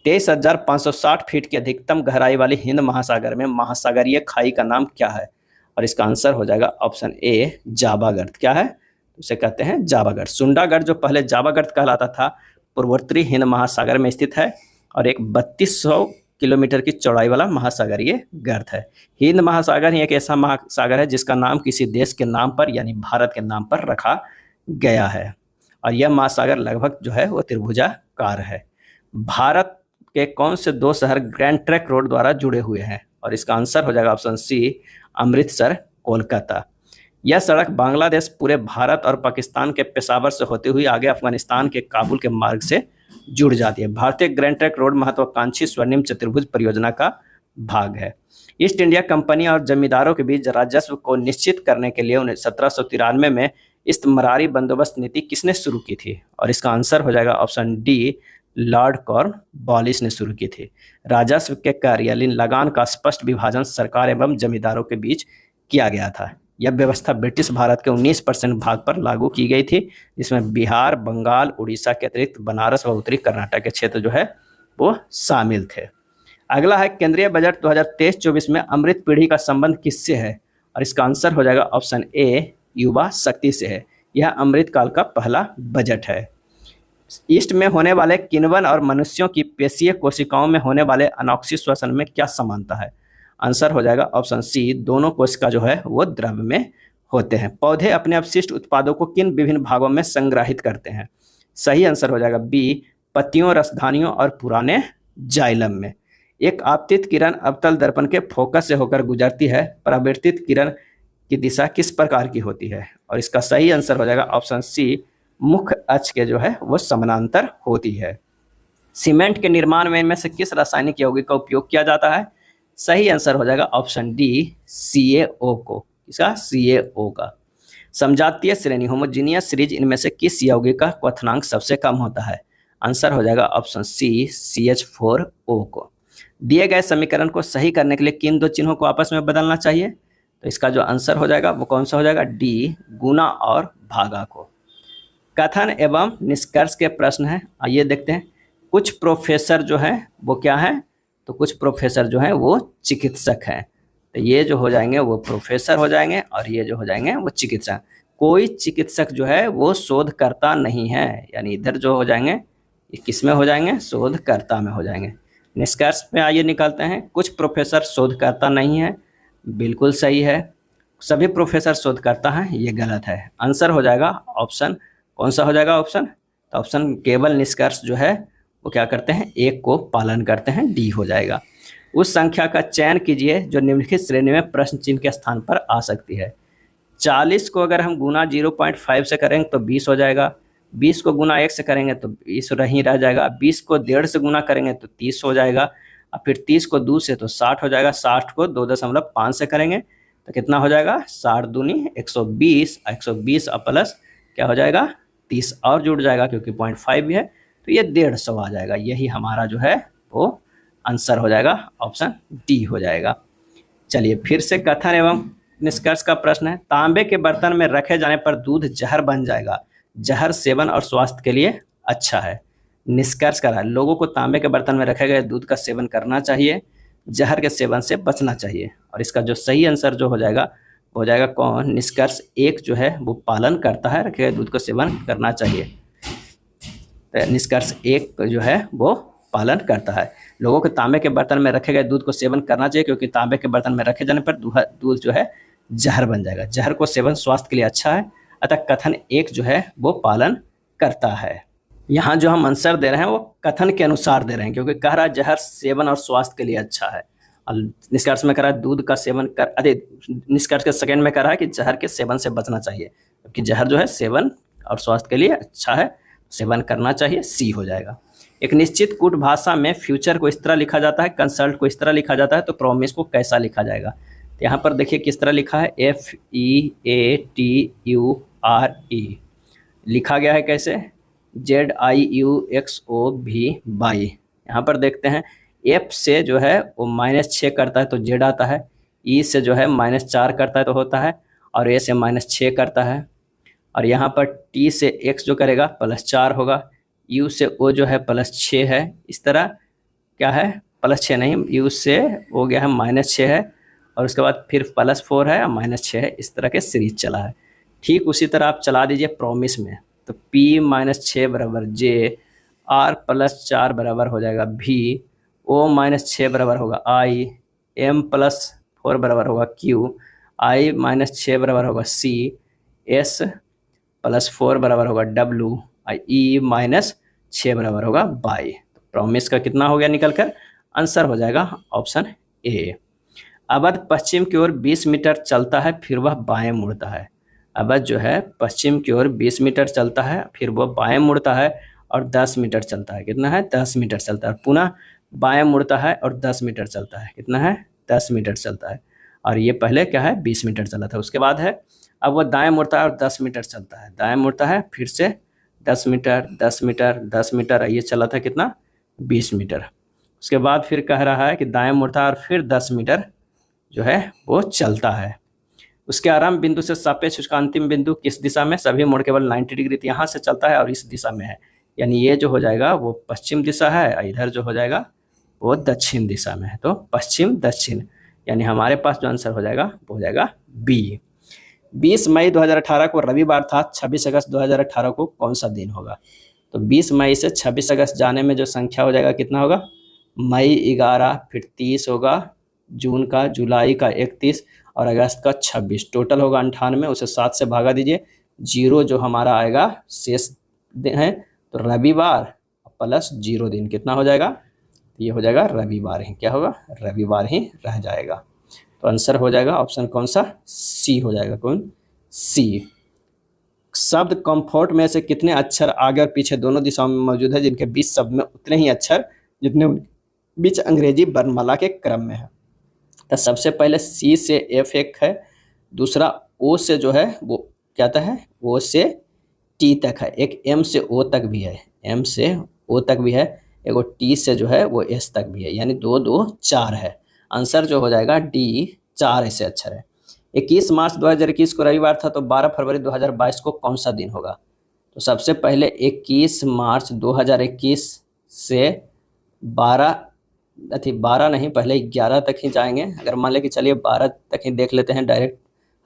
Speaker 1: 23,560 फीट की अधिकतम गहराई वाली हिंद महासागर में महासागरीय खाई का नाम क्या है? और इसका आंसर हो जाएगा ऑप्शन ए, जावा गर्त। क्या है? उसे कहते हैं जावा गर्त। सुंडा गर्त जो पहले जावा गर्त कहलाता था, पूर्वोत्तरी हिंद महासागर में स्थित है और एक 3200 किलोमीटर की चौड़ाई वाला महासागरीय गर्त है। हिंद महासागर ही एक ऐसा महासागर है जिसका नाम किसी देश के नाम पर यानी भारत के नाम पर रखा गया है। और यह महासागर लगभग जो है वो त्रिभुजाकार है। भारत के कौन से 2 शहर ग्रैंड ट्रंक रोड द्वारा जुड़े हुए हैं? और इसका आंसर हो जाएगा ऑप्शन सी, अमृतसर कोलकाता। यह सड़क बांग्लादेश, पूरे भारत और पाकिस्तान के पेशावर से होते हुए आगे अफगानिस्तान के काबुल के मार्ग से जुड़ जाती है। भारतीय ग्रैंड ट्रंक रोड महत्वाकांक्षी स्वर्णिम चतुर्भुज परियोजना का भाग है। ईस्ट इंडिया कंपनी और जमींदारों के बीच राजस्व को निश्चित करने के लिए 1793 में इस्तमरारी बंदोबस्त नीति किसने शुरू की थी? और इसका आंसर हो जाएगा ऑप्शन डी, लॉर्ड कॉर्नवालिस ने शुरू की थी। राजस्व के कर यानी लगान का स्पष्ट विभाजन सरकार एवं जमींदारों के बीच किया गया था। यह व्यवस्था ब्रिटिश भारत के 19% भाग पर लागू की गई थी, जिसमें बिहार, बंगाल, उड़ीसा के अतिरिक्त बनारस व उत्तरी कर्नाटक के क्षेत्र जो है वो शामिल थे। अगला है, केंद्रीय बजट 2023-24 में अमृत पीढ़ी का संबंध किससे है? और इसका आंसर हो जाएगा ऑप्शन ए, युवा शक्ति से है। यह अमृत काल का पहला बजट है। ईस्ट में होने वाले किण्वन और मनुष्यों की पेशीय कोशिकाओं में होने वाले अनॉक्सी श्वसन में क्या समानता है? आंसर हो जाएगा ऑप्शन सी, दोनों कोशिका जो है वो द्रव्य में होते हैं। पौधे अपने अपशिष्ट उत्पादों को किन विभिन्न भागों में संग्रहित करते हैं? सही आंसर हो जाएगा बी, पत्तियों, रसधानियों और पुराने जाइलम में। एक आपतित किरण अवतल दर्पण के फोकस से होकर गुजरती है। परावर्तित किरण की दिशा किस प्रकार की होती है? और इसका सही आंसर हो जाएगा ऑप्शन सी, मुख्य अक्ष के जो है वो समानांतर होती है। सीमेंट के निर्माण में इनमें से किस रासायनिक यौगिक का उपयोग किया जाता है? सही आंसर हो जाएगा ऑप्शन डी, CaO को। इसका CaO का। समजातीय श्रेणी होमोजीनियस सीरीज इनमें से किस यौगिक का क्वथनांक सबसे कम होता है? आंसर हो जाएगा ऑप्शन सी, CH4O को। दिए गए समीकरण को सही करने के लिए किन 2 चिन्हों को आपस में बदलना चाहिए? तो इसका जो आंसर हो जाएगा वो कौन सा हो जाएगा? डी, गुना और भागा को। कथन एवं निष्कर्ष के प्रश्न हैं, आइए देखते हैं। कुछ प्रोफेसर जो हैं वो क्या है? तो कुछ प्रोफेसर जो हैं वो चिकित्सक हैं। तो ये जो हो जाएंगे वो प्रोफेसर हो जाएंगे और ये जो हो जाएंगे वो चिकित्सक। कोई चिकित्सक जो है वो शोधकर्ता नहीं है, यानी इधर जो हो जाएंगे ये किस में हो जाएंगे? शोधकर्ता में हो जाएंगे। निष्कर्ष पे आइए निकालते हैं। कुछ प्रोफेसर शोधकर्ता नहीं है, बिल्कुल सही है। सभी प्रोफेसर शोधकर्ता हैं, ये गलत है। आंसर हो जाएगा ऑप्शन, कौन सा हो जाएगा ऑप्शन? तो ऑप्शन केवल निष्कर्ष जो है वो क्या करते हैं? एक को पालन करते हैं, डी हो जाएगा। उस संख्या का चयन कीजिए जो निम्नलिखित श्रेणी में प्रश्न चिन्ह के स्थान पर आ सकती है। 40 को अगर हम गुना 0.5 से करेंगे तो 20 हो जाएगा। 20 को गुना 1 से करेंगे तो 20 ही रह जाएगा। 20 को 1.5 से गुना करेंगे तो 30 हो जाएगा। और फिर 30 को 2 से तो 60 हो जाएगा, 60 को 2.5 से करेंगे तो कितना हो जाएगा, 60 दूनी 120, 120 और प्लस क्या हो जाएगा 30 और जुड़ जाएगा क्योंकि 0.5 भी है, तो ये 150 आ जाएगा। यही हमारा जो है वो आंसर हो जाएगा, ऑप्शन डी हो जाएगा। चलिए फिर से कथन एवं निष्कर्ष का प्रश्न है, तांबे के बर्तन में रखे जाने पर दूध जहर बन जाएगा, जहर सेवन और स्वास्थ्य के लिए अच्छा है। निष्कर्ष कर रहा है, लोगों को तांबे के बर्तन में रखे गए दूध का सेवन करना चाहिए, जहर के सेवन से बचना चाहिए। और इसका जो सही आंसर जो हो जाएगा वो हो जाएगा कौन, निष्कर्ष 1 जो है वो पालन करता है, रखे गए दूध का सेवन करना चाहिए। तो निष्कर्ष 1 जो है वो पालन करता है, लोगों को तांबे के बर्तन में रखे गए दूध को सेवन करना चाहिए क्योंकि तांबे के बर्तन में रखे जाने पर दूध जो है जहर बन जाएगा, जहर को सेवन स्वास्थ्य के लिए अच्छा है, अतः कथन 1 जो है वो पालन करता है। यहाँ जो हम आंसर दे रहे हैं वो कथन के अनुसार दे रहे हैं क्योंकि कह रहा है जहर सेवन और स्वास्थ्य के लिए अच्छा है, और निष्कर्ष में कह रहा है दूध का सेवन कर, निष्कर्ष के सेकंड में कह रहा है कि जहर के सेवन से बचना चाहिए, क्योंकि जहर जो है सेवन और स्वास्थ्य के लिए अच्छा है, सेवन करना चाहिए, सी हो जाएगा। एक निश्चित कूट भाषा में फ्यूचर को इस तरह लिखा जाता है, कंसल्ट को इस तरह लिखा जाता है, तो प्रॉमिस को कैसा लिखा जाएगा। तो यहाँ पर देखिए किस तरह लिखा है, FEATURE लिखा गया है कैसे, ZIUXOV बाई। यहाँ पर देखते हैं F से जो है वो -6 करता है तो Z आता है, E से जो है -4 करता है तो होता है, और A से -6 करता है, और यहाँ पर T से X जो करेगा +4 होगा, U से O जो है +6 है, इस तरह क्या है +6 नहीं, U से हो गया है -6 है, और उसके बाद फिर +4 है और -6 है, इस तरह के सीरीज चला है। ठीक उसी तरह आप चला दीजिए प्रॉमिस में, तो P -6 बराबर J, R +4 बराबर हो जाएगा V, O -6 बराबर होगा I, M +4 बराबर होगा Q, I -6 बराबर होगा C, S +4 बराबर होगा W, E -6 बराबर होगा बाई। तो प्रॉमिस का कितना हो गया निकल कर, आंसर हो जाएगा ऑप्शन ए। अवध पश्चिम की ओर 20 मीटर चलता है फिर वह बाएं मुड़ता है। अवध जो है पश्चिम की ओर 20 मीटर चलता है फिर वह बाएं मुड़ता है और 10 मीटर चलता है, कितना है 10 मीटर चलता है, पुनः बाएं मुड़ता है और 10 मीटर चलता है, कितना है 10 मीटर चलता है, और ये पहले क्या है 20 मीटर चला था। उसके बाद है अब वह दाएं मुड़ता है और 10 मीटर चलता है, दाएं मुड़ता है फिर से 10 मीटर 10 मीटर 10 मीटर, ये चला था कितना 20 मीटर। उसके बाद फिर कह रहा है कि दाएं मुड़ता है और फिर 10 मीटर जो है वो चलता है। उसके आरंभ बिंदु से सापेक्ष उसका अंतिम बिंदु किस दिशा में, सभी मोड़ केवल 90 डिग्री यहाँ से चलता है और इस दिशा में है, यानी ये जो हो जाएगा वो पश्चिम दिशा है और इधर जो हो जाएगा वो दक्षिण दिशा में है, तो पश्चिम दक्षिण, यानी हमारे पास जो आंसर हो जाएगा वो हो जाएगा बी। 20 मई 2018 को रविवार था, 26 अगस्त 2018 को कौन सा दिन होगा। तो 20 मई से 26 अगस्त जाने में जो संख्या हो जाएगा कितना होगा, मई 11, फिर 30 होगा, जून का, जुलाई का 31 और अगस्त का 26, टोटल होगा 98, उसे 7 से भागा दीजिए, 0 जो हमारा आएगा शेष दिन है, तो रविवार प्लस 0 दिन कितना हो जाएगा, ये हो जाएगा रविवार ही, क्या होगा रविवार ही रह जाएगा। तो आंसर हो जाएगा ऑप्शन कौन सा, सी हो जाएगा, कौन सी। शब्द कंफर्ट में से कितने अक्षर आगे और पीछे दोनों दिशाओं में मौजूद है जिनके बीच शब्द में उतने ही अक्षर जितने बीच अंग्रेजी वर्णमाला के क्रम में है। तो सबसे पहले सी से एफ एक है, दूसरा ओ से जो है वो क्या आता है, ओ से टी तक है, एक एम से ओ तक भी है, एम से ओ तक भी है, एक टी से जो है वो एस तक भी है, यानी 2 2 4 है। आंसर जो हो जाएगा डी, 4 ऐसे अक्षर है। 21 मार्च 2021 को रविवार था, तो 12 फरवरी 2022 को कौन सा दिन होगा। तो सबसे पहले 21 मार्च 2021 से 12 नहीं, पहले 11 तक ही जाएंगे। अगर मान लें कि चलिए 12 तक ही देख लेते हैं डायरेक्ट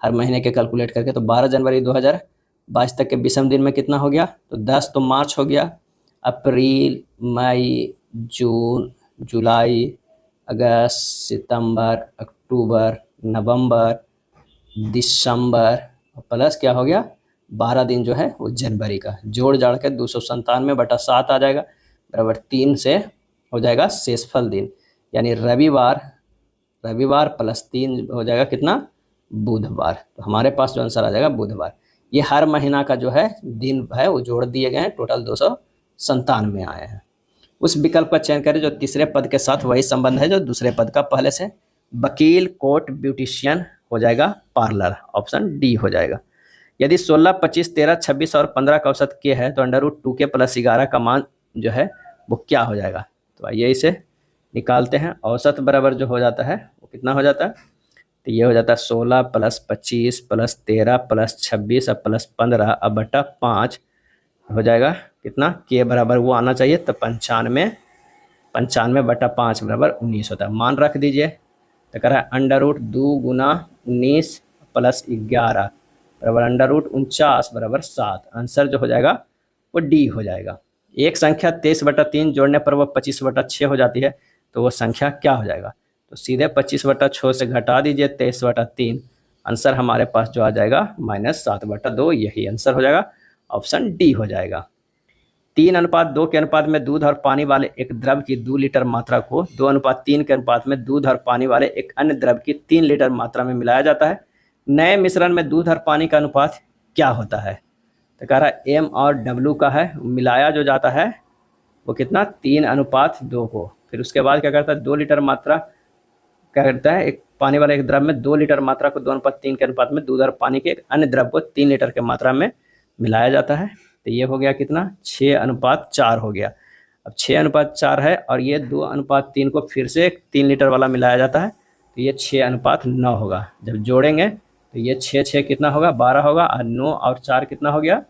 Speaker 1: हर महीने के कैलकुलेट करके, तो 12 जनवरी 2022 तक के विषम दिन में कितना हो गया, तो 10 तो मार्च हो गया, अप्रैल, मई, जून, जुलाई, अगस्त, सितंबर, अक्टूबर, नवंबर, दिसंबर, प्लस क्या हो गया 12 दिन जो है वो जनवरी का, जोड़ जाड़ के 297/7 आ जाएगा, बराबर 3 से हो जाएगा शेषफल दिन, यानी रविवार प्लस 3 हो जाएगा कितना, बुधवार। तो हमारे पास जो आंसर आ जाएगा बुधवार। ये हर महीना का जो है दिन है वो जोड़ दिए गए हैं, टोटल 297 आए हैं। उस विकल्प का चयन करें जो तीसरे पद के साथ वही संबंध है जो दूसरे पद का पहले से। वकील, कोर्ट, ब्यूटिशियन हो जाएगा पार्लर, ऑप्शन डी हो जाएगा। यदि 16, 25, 13, 26 और 15 का औसत के है तो √2 के प्लस 11 का मान जो है वो क्या हो जाएगा। तो आइए इसे निकालते हैं। औसत बराबर जो हो जाता है वो कितना हो जाता है, तो ये हो जाता है 16 + 25 + 13 + 26 और प्लस 15 अब बटा 5 हो जाएगा कितना, के बराबर वो आना चाहिए, तो 95 बराबर 19 होता है। मान रख दीजिए, तो कह रहा है √2 गुना 19 + 11 बराबर √49 बराबर 7। आंसर जो हो जाएगा वो डी हो जाएगा। एक संख्या 23/3 जोड़ने पर वह 25/6 हो जाती है, तो वो संख्या क्या हो जाएगा। तो सीधे 25/6 से घटा दीजिए 23/3, आंसर हमारे पास जो आ जाएगा -7/2, यही आंसर हो जाएगा, ऑप्शन डी हो जाएगा। 3:2 के अनुपात में दूध और पानी वाले एक द्रव की 2 लीटर मात्रा को 2:3 के अनुपात में दूध और पानी वाले एक अन्य द्रव की 3 लीटर मात्रा में मिलाया जाता है। नए मिश्रण में दूध और पानी का अनुपात क्या होता है। तो कह रहा है एम और डब्ल्यू का है, मिलाया जो जाता है वो कितना 3:2 को, फिर उसके बाद क्या करता है 2 लीटर मात्रा क्या करता है, एक पानी वाले एक द्रव में 2 लीटर मात्रा को 2:3 के अनुपात में दूध और पानी के एक अन्य द्रव को 3 लीटर के मात्रा में मिलाया जाता है। तो ये हो गया कितना 6:4 हो गया। अब 6:4 है और ये 2:3 को फिर से 3 लीटर वाला मिलाया जाता है, तो ये 6:9 होगा। जब जोड़ेंगे तो ये 6 कितना होगा 12 होगा, और 9 और 4 कितना हो गया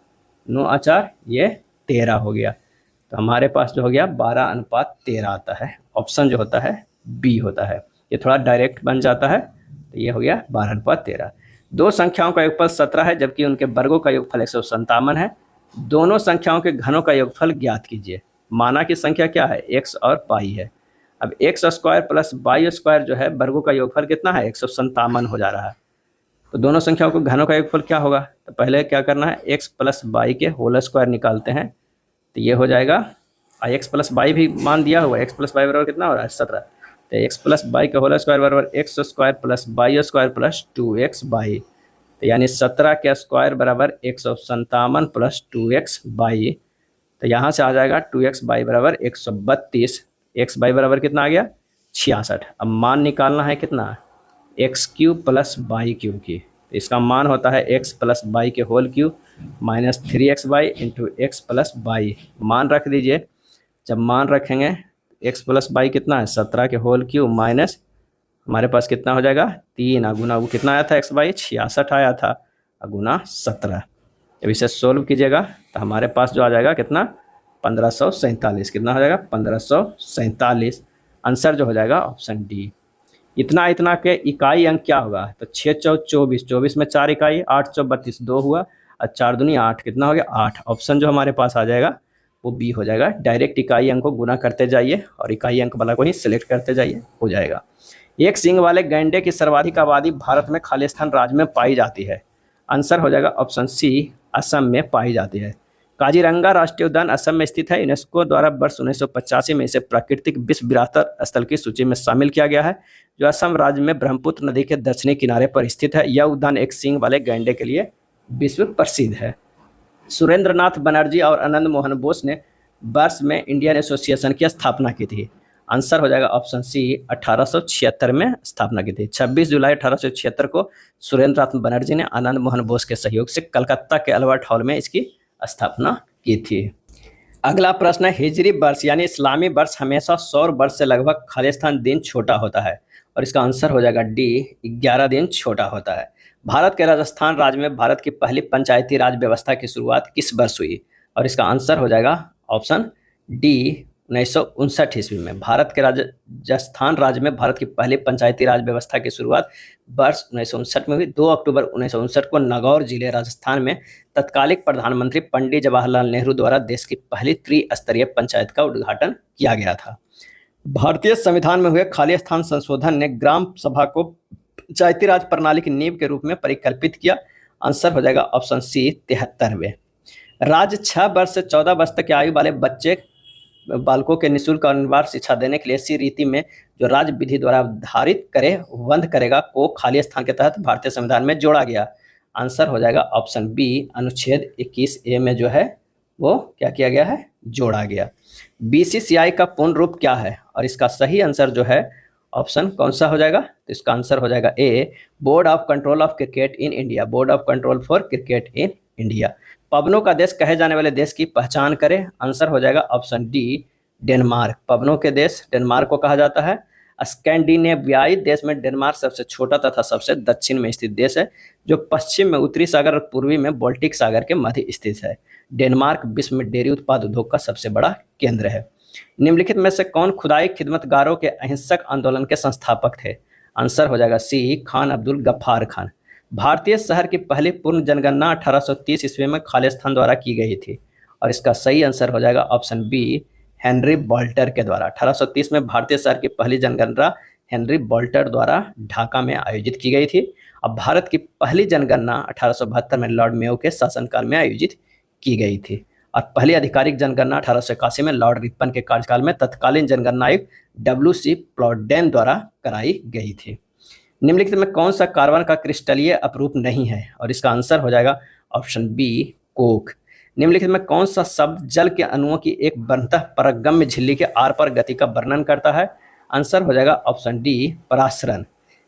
Speaker 1: 9 और 4 ये 13 हो गया। तो हमारे पास जो हो गया 12:13 आता है, ऑप्शन जो होता है बी होता है। ये थोड़ा डायरेक्ट बन जाता है, तो ये हो गया 12:13। दो संख्याओं का योगफल 17 है जबकि उनके वर्गों का योगफल 157 है। दोनों संख्याओं के घनों का योगफल ज्ञात कीजिए। माना की संख्या क्या है x और पाई है। अब x² + y² जो है वर्गों का योगफल कितना है 157 हो जा रहा है। तो दोनों संख्याओं के घनों का योगफल क्या होगा, तो पहले क्या करना है x + y के होल स्क्वायर निकालते हैं, तो ये हो जाएगा x + y भी मान दिया हुआ, x + y बराबर कितना हो रहा है 17, तो x + y के होल स्क्वायर बराबर x² + y² + 2xy, तो यानी 17 के स्क्वायर बराबर 157 + 2xy। तो यहाँ से आ जाएगा 2xy बराबर 132, xy बराबर कितना आ गया 66। अब मान निकालना है कितना x³ + y³ की, तो इसका मान होता है x + y के whole cube -3xy × x + y। मान रख दीजिए, जब मान रखेंगे x + y कितना है 17 के होल क्यूब माइनस हमारे पास कितना हो जाएगा 3 गुना वो कितना आया था xy 66 आया था, गुना 17। जब इसे सोल्व कीजिएगा तो हमारे पास जो आ जाएगा कितना 1547, कितना हो जाएगा 1547। आंसर जो हो जाएगा ऑप्शन डी। इतना के इकाई अंक क्या होगा, तो 6 × 4 = 24, 24 में 4 इकाई, 8 × 32 2 हुआ, और 4 दूनी 8 कितना हो गया 8। ऑप्शन जो हमारे पास आ जाएगा वो बी हो जाएगा। डायरेक्ट इकाई अंक को गुना करते जाइए और इकाई अंक वाला को ही सिलेक्ट करते जाइए, हो जाएगा। एक सींग वाले गैंडे की सर्वाधिक आबादी भारत में खालिस्तान राज्य में पाई जाती है। आंसर हो जाएगा ऑप्शन सी असम में पाई जाती है। काजीरंगा राष्ट्रीय उद्यान असम में स्थित है। यूनेस्को द्वारा वर्ष 1985 में इसे प्राकृतिक विश्व विरासत स्थल की सूची में शामिल किया गया है, जो असम राज्य में ब्रह्मपुत्र नदी के दक्षिणी किनारे पर स्थित है। यह उद्यान एक सींग वाले गैंडे के लिए विश्व प्रसिद्ध है। सुरेंद्रनाथ बनर्जी और आनंद मोहन बोस ने वर्ष में इंडियन एसोसिएशन की स्थापना की थी। आंसर हो जाएगा ऑप्शन सी 1876 में स्थापना की थी। 26 जुलाई 1876 को सुरेंद्रनाथ बनर्जी ने आनंद मोहन बोस के सहयोग से कलकत्ता के अल्बर्ट हॉल में इसकी स्थापना की थी। अगला प्रश्न है, हिजरी वर्ष यानी इस्लामी वर्ष हमेशा सौर वर्ष से लगभग खालिस्तान दिन छोटा होता है, और इसका आंसर हो जाएगा डी 11 दिन छोटा होता है। भारत के राजस्थान राज्य में भारत की पहली पंचायती राज व्यवस्था की शुरुआत किस वर्ष हुई, और इसका आंसर हो जाएगा ऑप्शन डी 1959 ईस्वी में। भारत के राजस्थान राज्य में भारत की पहली पंचायती राज व्यवस्था की शुरुआत वर्ष 1959 में हुई। 2 अक्टूबर 1959 को नागौर जिले राजस्थान में तत्कालिक प्रधानमंत्री पंडित जवाहरलाल नेहरू द्वारा देश की पहली त्रिस्तरीय पंचायत का उद्घाटन किया गया था। भारतीय संविधान में हुए खालिस्तान संशोधन ने ग्राम सभा को पंचायती राज प्रणाली की नींव के रूप में परिकल्पित किया। आंसर हो जाएगा ऑप्शन सी 73वें। राज्य 6 वर्ष से 14 वर्ष तक की आयु वाले बालकों के निःशुल्क और अनिवार्य शिक्षा देने के लिए इसी रीति में जो राज्य विधि द्वारा धारित करे बंद करेगा को खालिस्तान के तहत भारतीय संविधान में जोड़ा गया। आंसर हो जाएगा ऑप्शन बी अनुच्छेद 21A में जो है वो क्या किया गया है, जोड़ा गया। बीसीसीआई का पूर्ण रूप क्या है, और इसका सही आंसर जो है ऑप्शन कौन सा हो जाएगा, तो इसका आंसर हो जाएगा A, board of control of cricket in India, board of control for cricket in India. पवनों का देश कहे जाने वाले देश की पहचान करें, आंसर हो जाएगा ऑप्शन डी, डेनमार्क। पवनों के देश डेनमार्क को कहा जाता है। स्कैंडिनेवियाई देश में डेनमार्क सबसे छोटा तथा सबसे दक्षिण में स्थित देश है, जो पश्चिम में उत्तरी सागर और पूर्वी में बाल्टिक सागर के मध्य स्थित है। डेनमार्क विश्व में डेयरी उत्पाद उद्योग का सबसे बड़ा केंद्र है। निम्नलिखित में से कौन खुदाई खिदमतगारों के अहिंसक आंदोलन के संस्थापक थे, आंसर हो जाएगा सी, खान अब्दुल गफ्फार खान। भारतीय शहर की पहली पूर्ण जनगणना 1830 ईस्वी में खालिस्तान द्वारा की गई थी, और इसका सही आंसर हो जाएगा ऑप्शन बी, हेनरी बोल्टर के द्वारा। 1830 में भारतीय शहर की पहली जनगणना हेनरी बोल्टर द्वारा ढाका में आयोजित की गई थी। अब भारत की पहली जनगणना 1872 में लॉर्ड मेयो के शासनकाल में आयोजित की गई थी, और पहली आधिकारिक जनगणना 1881 में लॉर्ड रिपन के कार्यकाल में तत्कालीन जनगणना आयुक्त डब्ल्यू.सी. प्लॉडेन द्वारा कराई गई थी। निम्नलिखित में कौन सा कार्बन का क्रिस्टलीय अपरूप नहीं है, और इसका आंसर हो जाएगा ऑप्शन बी, कोक। निम्नलिखित में कौन सा शब्द जल के अणुओं की एक बनतः परगम्य झिल्ली के आर पार गति का वर्णन करता है, आंसर हो जाएगा ऑप्शन डी, परासरण।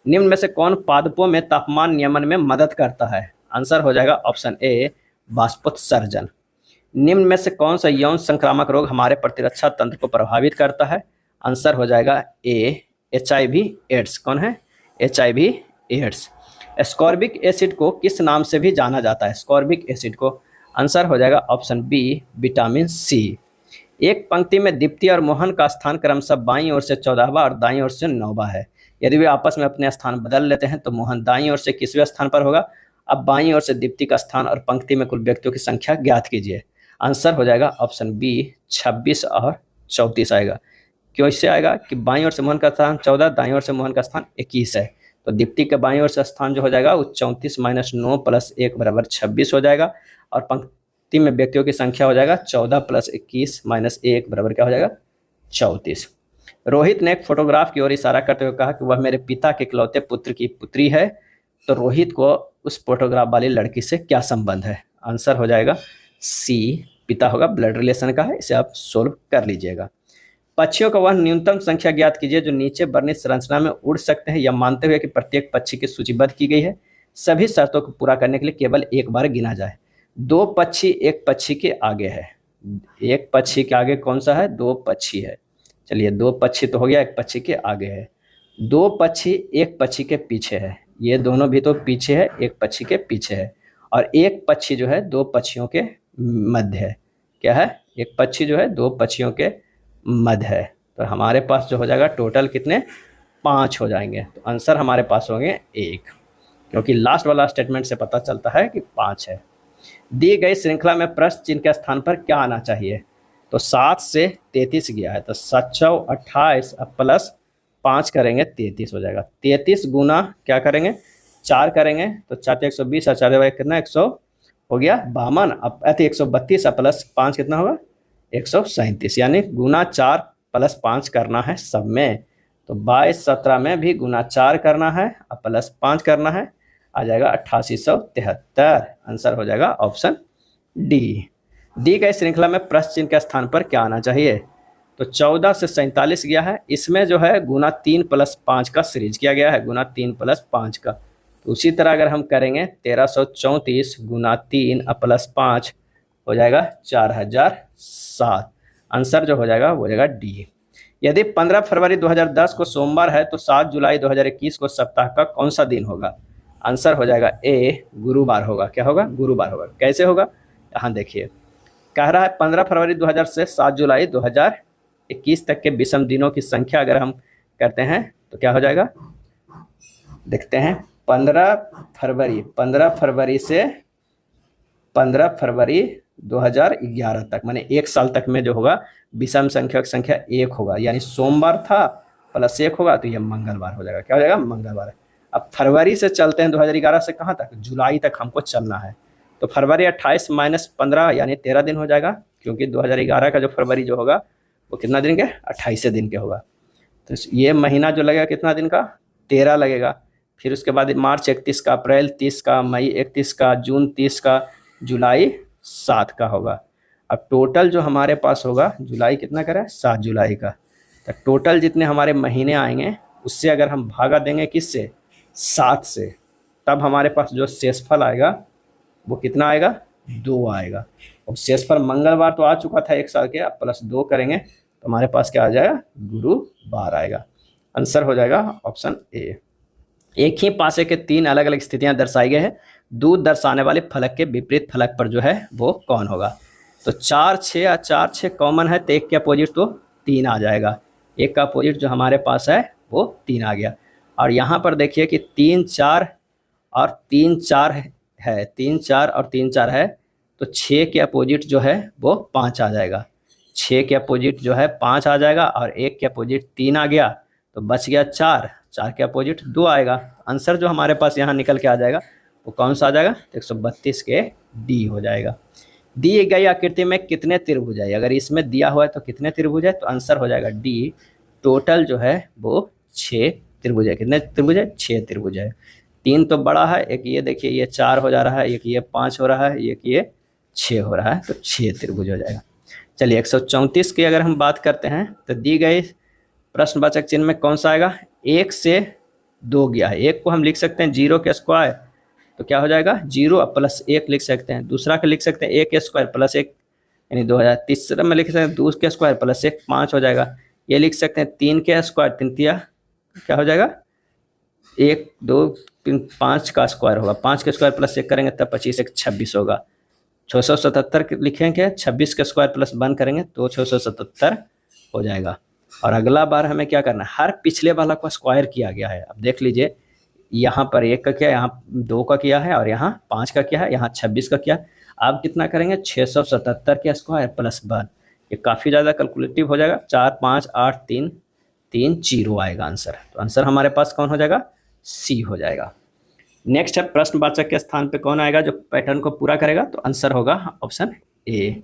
Speaker 1: निम्न में से कौन पादपों में तापमान नियमन में मदद करता है, आंसर हो जाएगा ऑप्शन ए, बाष्पोत्सर्जन। निम्न में से कौन सा यौन संक्रामक रोग हमारे प्रतिरक्षा तंत्र को प्रभावित करता है, आंसर हो जाएगा ए, HIV एड्स। कौन है, HIV एड्स। एस्कॉर्बिक एसिड को किस नाम से भी जाना जाता है, एस्कॉर्बिक एसिड को, आंसर हो जाएगा ऑप्शन बी, विटामिन सी। एक पंक्ति में दीप्ति और मोहन का स्थान क्रमशः बाईं ओर से 14वां और दाईं ओर से 9वां है। यदि वे आपस में अपने स्थान बदल लेते हैं तो मोहन दाईं ओर से किसवें स्थान पर होगा। अब बाईं ओर से दीप्ति का स्थान और पंक्ति में कुल व्यक्तियों की संख्या ज्ञात कीजिए, आंसर हो जाएगा ऑप्शन बी, 26 और 34 आएगा। क्यों इससे आएगा कि बाईं ओर से मोहन का स्थान 14, दाईं ओर से मोहन का स्थान 21 है, तो दीप्ति के बाईं ओर से स्थान जो हो जाएगा वो 34 - 9 + 1 = 26 हो जाएगा, और पंक्ति में व्यक्तियों की संख्या हो जाएगा 14 + 21 - 1 = क्या हो जाएगा, 34। रोहित ने एक फोटोग्राफ की ओर इशारा करते हुए कहा कि वह मेरे पिता के इकलौते पुत्र की पुत्री है, तो रोहित को उस फोटोग्राफ वाली लड़की से क्या संबंध है, आंसर हो जाएगा सी, पिता होगा, ब्लड रिलेशन का है, इसे आप सोल्व कर लीजिएगा। पक्षियों का वह न्यूनतम संख्या ज्ञात कीजिए जो नीचे वर्णित संरचना में उड़ सकते हैं, यह मानते हुए कि प्रत्येक पक्षी की सूचीबद्ध की गई है, सभी शर्तों को पूरा करने के लिए केवल एक बार गिना जाए। 2 पक्षी एक पक्षी के आगे है, एक पक्षी के आगे कौन सा है, 2 पक्षी है। चलिए 2 पक्षी तो हो गया, एक पक्षी के आगे है। 2 पक्षी एक पक्षी के पीछे है, ये दोनों भी तो पीछे है, एक पक्षी के पीछे है, और एक पक्षी जो है 2 पक्षियों के मध्य है। क्या है, एक पक्षी जो है 2 पक्षियों के मध्य है, तो हमारे पास जो हो जाएगा टोटल कितने, 5 हो जाएंगे, तो आंसर हमारे पास होंगे 1, क्योंकि लास्ट वाला स्टेटमेंट से पता चलता है कि 5 है। दी गई श्रृंखला में प्रश्न चिन्ह के स्थान पर क्या आना चाहिए, तो 7 से 33 गया है, तो 7 × 28 प्लस 5 करेंगे 33 हो जाएगा। 33 गुना क्या करेंगे, 4 करेंगे, तो 4 × 120 और 4 कितना 100 हो गया 52, अब 132 प्लस 5 कितना होगा 137, यानी गुना 4 + 5 करना है सब में, तो 22 17 में भी गुना 4 करना है और प्लस 5 करना है, आ जाएगा 8873, आंसर हो जाएगा ऑप्शन डी। दी गई श्रृंखला में प्रश्न चिन्ह के स्थान पर क्या आना चाहिए, तो 14 से 47 गया है, इसमें जो है गुना 3 + 5 का सीरीज किया गया है, गुना 3 + 5 का, तो उसी तरह अगर हम करेंगे 1334 गुना 3 + 5 हो जाएगा 4007, आंसर जो हो जाएगा वो हो जाएगा डी। यदि 15 फरवरी 2010 को सोमवार है तो 7 जुलाई 2021 को सप्ताह का कौन सा दिन होगा, आंसर हो जाएगा ए, गुरुवार होगा। क्या होगा, गुरुवार होगा। कैसे होगा, यहाँ देखिए कह रहा है 15 फरवरी 2000 से 7 जुलाई 2021 तक के विषम दिनों की संख्या अगर हम करते हैं तो क्या हो जाएगा, देखते हैं 15 फरवरी से 15 फरवरी 2011 तक, माने 1 साल तक में जो होगा विषम संख्या की संख्या 1 होगा, यानी सोमवार था प्लस 1 होगा तो यह मंगलवार हो जाएगा। क्या हो जाएगा, मंगलवार। अब फरवरी से चलते हैं 2011 से कहाँ तक, जुलाई तक हमको चलना है, तो फरवरी 28 - 15 यानी 13 दिन हो जाएगा, क्योंकि 2011 का जो फरवरी जो होगा वो कितना दिन के, 28 दिन के होगा, तो ये महीना जो लगेगा कितना दिन का, 13 लगेगा। फिर उसके बाद मार्च 31 का, अप्रैल 30 का, मई 31 का, जून 30 का, जुलाई 7 का होगा। अब टोटल जो हमारे पास होगा, जुलाई कितना करें, 7 जुलाई का, तो टोटल जितने हमारे महीने आएंगे उससे अगर हम भागा देंगे किससे, 7 से, तब हमारे पास जो शेषफल आएगा वो कितना आएगा, 2 आएगा। अब शेषफल मंगलवार तो आ चुका था एक साल के, अब +2 करेंगे तो हमारे पास क्या आ जाएगा, गुरुवार आएगा। आंसर हो जाएगा ऑप्शन ए। एक ही पासे के 3 अलग अलग स्थितियां दर्शाई गई है, दूर दर्शाने वाले फलक के विपरीत फलक पर जो है वो कौन होगा। तो 4 6 और 4 6 कॉमन है, तो एक के अपोजिट तो 3 आ जाएगा, एक का अपोजिट जो हमारे पास है वो 3 आ गया। और यहाँ पर देखिए कि 3 4 और 3 4 है, 3 4 और 3 4 है, तो 6 के अपोजिट जो है वो 5 आ जाएगा, 6 के अपोजिट जो है 5 आ जाएगा, और 1 के अपोजिट 3 आ गया, तो बच गया 4, 4 के अपोजिट 2 आएगा। आंसर जो हमारे पास यहाँ निकल के आ जाएगा वो कौन सा आ जाएगा, 132 के डी हो जाएगा। दी गई आकृति में कितने त्रिभुज है, अगर इसमें दिया हुआ है तो कितने त्रिभुज है, तो आंसर हो जाएगा डी, टोटल जो है वो 6 त्रिभुज है। कितने त्रिभुज है, 6 त्रिभुज है। 3 तो बड़ा है, एक ये देखिए ये 4 हो जा रहा है, एक ये 5 हो रहा है, एक ये 6 हो रहा है, तो 6 त्रिभुज हो जाएगा। चलिए 134 की अगर हम बात करते हैं तो दी गई प्रश्नवाचक चिन्ह में कौन सा आएगा, 1 से 2 गया है, एक को हम लिख सकते हैं 0 के स्क्वायर, तो क्या हो जाएगा 0 और +1 लिख सकते हैं, दूसरा का लिख सकते हैं 1 के स्क्वायर +1 यानी 2000, तीसरा में लिख सकते हैं 2 के स्क्वायर +1 5 हो जाएगा, ये लिख सकते हैं 3 के स्क्वायर 3 तिया क्या हो जाएगा 1 2 3 5 का स्क्वायर होगा, 5 के स्क्वायर +1 करेंगे तब 25 1 26 होगा, 677 लिखेंगे, 26 के स्क्वायर +1 करेंगे तो 677 हो जाएगा। और अगला बार हमें क्या करना है, हर पिछले वाला को स्क्वायर किया गया है। अब देख लीजिए यहाँ पर 1 का किया, यहाँ 2 का किया है, और यहाँ 5 का किया है, यहाँ 26 का किया। आप कितना करेंगे 677 के स्क्वायर +1, ये काफ़ी ज़्यादा कैलकुलेटिव हो जाएगा, 4 5 8 3 3 0 आएगा आंसर। तो आंसर हमारे पास कौन हो जाएगा, सी हो जाएगा। नेक्स्ट है प्रश्नवाचक के स्थान पे कौन आएगा जो पैटर्न को पूरा करेगा, तो आंसर होगा ऑप्शन ए।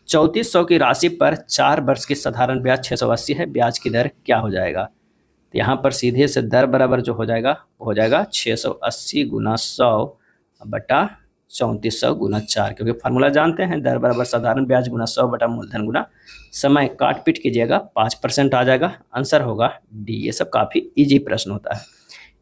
Speaker 1: 3400 की राशि पर 4 वर्ष की साधारण ब्याज 680 है, ब्याज की दर क्या हो जाएगा। तो यहाँ पर सीधे से दर बराबर जो हो जाएगा वो हो जाएगा 680 गुना 100 बटा 3400 गुना 4, क्योंकि फार्मूला जानते हैं, दर बराबर साधारण ब्याज गुना 100 बटा मूलधन गुना समय, काट पीट कीजिएगा 5% आ जाएगा। आंसर होगा डी। ये सब काफ़ी इजी प्रश्न होता है।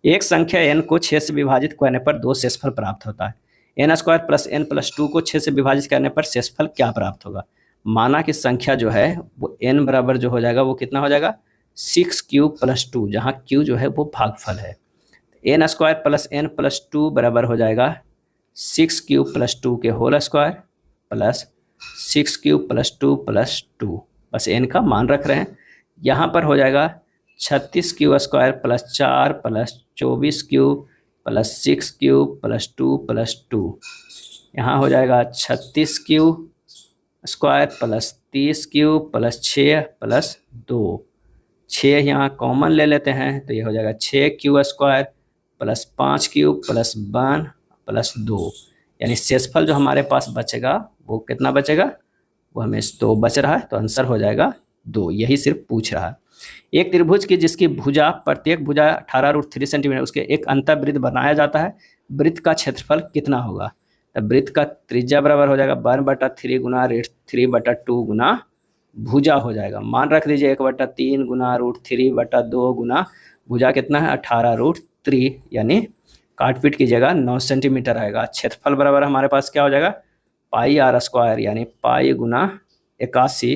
Speaker 1: एक संख्या n को 6 से विभाजित करने पर 2 शेषफल प्राप्त होता है, n² + n + 2 को 6 से विभाजित करने पर शेषफल क्या प्राप्त होगा। माना कि संख्या जो है वो n बराबर जो हो जाएगा वो कितना हो जाएगा 6³ + 2, जहाँ q जो है वो भागफल है। n² + n + 2 बराबर हो जाएगा 6³ + 2 के होल स्क्वायर प्लस 6³ + 2 + 2, बस n का मान रख रहे हैं। यहाँ पर हो जाएगा 36³ स्क्वायर + 4 + 24³ + 6³ + 2 + 2, यहाँ हो जाएगा 36³ स्क्वायर + 30³ + 6 + 2, 6 यहाँ कॉमन ले लेते हैं तो ये हो जाएगा 6³ स्क्वायर + 5³ + 1 + 2, यानी शेषफल जो हमारे पास बचेगा वो कितना बचेगा, वो हमें 2 बच रहा है, तो आंसर हो जाएगा 2। यही सिर्फ पूछ रहा है। एक त्रिभुज की जिसकी भुजा प्रत्येक भुजा 18√3 सेंटीमीटर, उसके एक अंतःवृत्त बनाया जाता है, वृत्त का क्षेत्रफल कितना होगा। तब वृत्त का त्रिज्या बराबर हो जाएगा 1/3 गुना √3/2 गुना भुजा हो जाएगा। मान रख दीजिए 1/3 गुना √3/2 गुना भुजा कितना है 18√3, यानी काट पीट की जगह 9 सेंटीमीटर आएगा। क्षेत्रफल बराबर हमारे पास क्या हो जाएगा πr², यानी पाई गुना 81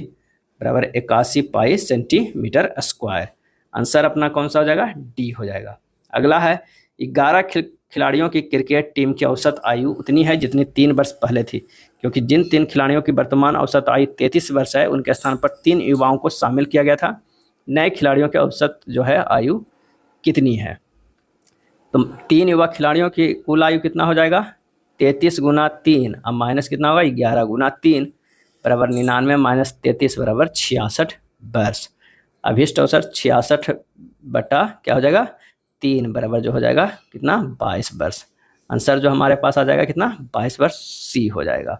Speaker 1: बराबर 81 पाई सेंटीमीटर स्क्वायर। आंसर अपना कौन सा हो जाएगा, डी हो जाएगा। अगला है 11 खिलाड़ियों की क्रिकेट टीम की औसत आयु उतनी है जितनी 3 वर्ष पहले थी, क्योंकि जिन 3 खिलाड़ियों की वर्तमान औसत आयु 33 वर्ष है उनके स्थान पर 3 युवाओं को शामिल किया गया था। नए खिलाड़ियों की औसत जो है आयु कितनी है, तो 3 युवा खिलाड़ियों की कुल आयु कितना हो जाएगा 33 गुना 3, अब माइनस कितना होगा 11 गुना 3 बराबर 99 - 33 बराबर 66 वर्ष। अभिष्ट औसत 66 बटा क्या हो जाएगा 3 बराबर जो हो जाएगा कितना 22 वर्ष। आंसर जो हमारे पास आ जाएगा कितना 22 वर्ष, सी हो जाएगा।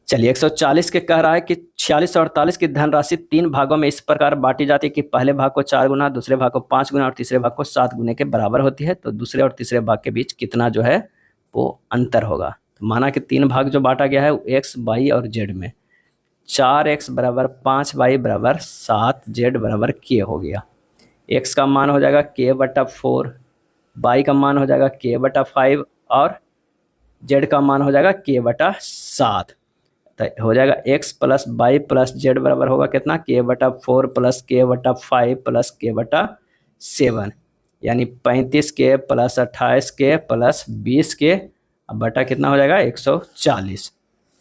Speaker 1: चलिए 140 के कह रहा है कि 46 और 48 की धनराशि 3 भागों में इस प्रकार बांटी जाती है कि पहले भाग को 4 गुना, दूसरे भाग को 5 गुना और तीसरे भाग को 7 गुने के बराबर होती है। तो दूसरे और तीसरे भाग के बीच कितना जो है वो अंतर होगा। तो माना कि 3 भाग जो बांटा गया है एक्स वाई और जेड में, 4x बराबर 5y बराबर 7, z बराबर k हो गया। x का मान हो जाएगा k बटा 4, y का मान हो जाएगा k बटा 5 और z का मान हो जाएगा k बटा 7। तो हो जाएगा x plus y plus z बराबर होगा कितना, k बटा 4 प्लस k बटा 5 प्लस k बटा 7, यानी 35k plus 28k plus 20k बटा कितना हो जाएगा 140।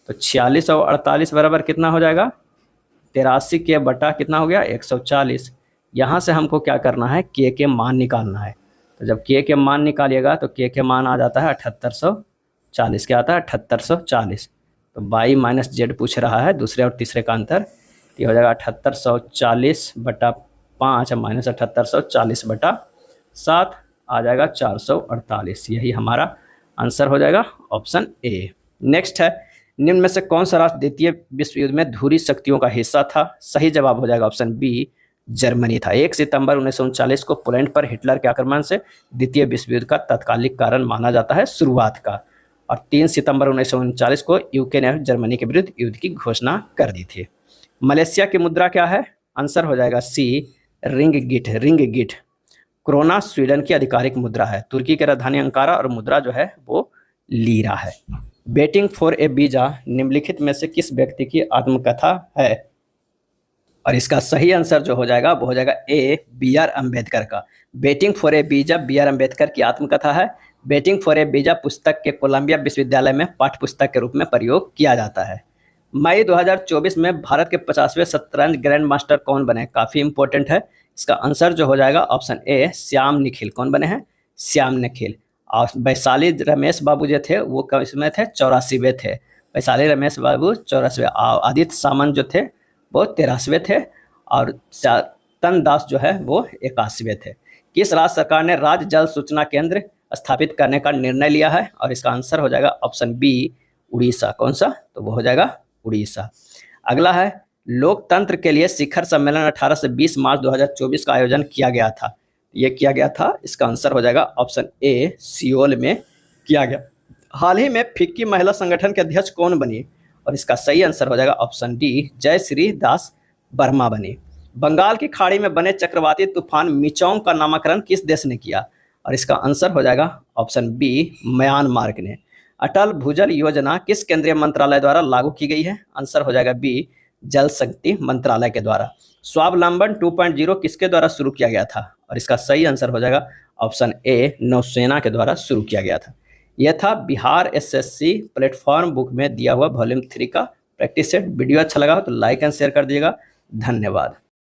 Speaker 1: तो 46 और 48 बराबर कितना हो जाएगा 83k बटा कितना हो गया 140। यहाँ से हमको क्या करना है, k के मान निकालना है। तो जब k के मान निकालिएगा तो k के मान आ जाता है 7840। क्या आता है 7840। तो y माइनस जेड पूछ रहा है दूसरे और तीसरे का अंतर, ये हो जाएगा 7840 बटा 5 माइनस 7840 बटा 7 आ जाएगा 448। यही हमारा आंसर हो जाएगा ऑप्शन ए। नेक्स्ट है, निम्न में से कौन सा राष्ट्र द्वितीय विश्व युद्ध में ध्रुवीय शक्तियों का हिस्सा था। सही जवाब हो जाएगा ऑप्शन बी, जर्मनी था। 1 सितंबर 1939 को पोलैंड पर हिटलर के आक्रमण से द्वितीय विश्व युद्ध का तत्कालिक कारण माना जाता है शुरुआत का, और 3 सितंबर 1939 को यूके ने जर्मनी के विरुद्ध युद्ध की घोषणा कर दी थी। मलेशिया की मुद्रा क्या है, आंसर हो जाएगा सी, रिंगगिट। रिंगगिट क्रोना स्वीडन की आधिकारिक मुद्रा है। तुर्की की राजधानी अंकारा और मुद्रा जो है वो लीरा है। वेटिंग फॉर ए वीजा निम्नलिखित में से किस व्यक्ति की आत्मकथा है, और इसका सही आंसर जो हो जाएगा वो हो जाएगा ए, बी आर अम्बेडकर का। Waiting for a visa B R Ambedkar की आत्मकथा है। वेटिंग फॉर ए वीजा पुस्तक के कोलंबिया विश्वविद्यालय में पाठ्य पुस्तक के रूप में प्रयोग किया जाता है। मई 2024 में भारत के 50वें शतरंज ग्रैंड मास्टर कौन बने, काफ़ी इंपॉर्टेंट है। इसका आंसर जो हो जाएगा ऑप्शन ए, श्याम निखिल। कौन बने हैं, श्याम निखिल। और वैशाली रमेश बाबू जो थे वो इसमें थे 84वें थे। वैशाली रमेश बाबू 84वें। आदित्य सामंत जो थे वो 83वें थे, और तन दास जो है वो 81वें थे। किस राज्य सरकार ने राज्य जल सूचना केंद्र स्थापित करने का निर्णय लिया है, और इसका आंसर हो जाएगा ऑप्शन बी, उड़ीसा। कौन सा, तो वो हो जाएगा उड़ीसा। अगला है, लोकतंत्र के लिए शिखर सम्मेलन 18 से 20 मार्च 2024 का आयोजन किया गया था। ये किया गया था, इसका आंसर हो जाएगा ऑप्शन ए, सियोल में किया गया। हाल ही में फिक्की महिला संगठन के अध्यक्ष कौन बनी, और इसका सही आंसर हो जाएगा ऑप्शन डी, जयश्री दास वर्मा बनी। बंगाल की खाड़ी में बने चक्रवाती तूफान मिचोंग का नामकरण किस देश ने किया, और इसका आंसर हो जाएगा ऑप्शन बी, म्यांमार ने। अटल भूजल योजना किस केंद्रीय मंत्रालय द्वारा लागू की गई है, आंसर हो जाएगा बी, जल शक्ति मंत्रालय के द्वारा। स्वावलंबन 2.0 किसके द्वारा शुरू किया गया था, और इसका सही आंसर हो जाएगा ऑप्शन ए, नौसेना के द्वारा शुरू किया गया था। यह था बिहार एसएससी प्लेटफॉर्म बुक में दिया हुआ वॉल्यूम 3 का प्रैक्टिस सेट। वीडियो अच्छा लगा हो तो लाइक एंड शेयर कर दीजिएगा। धन्यवाद।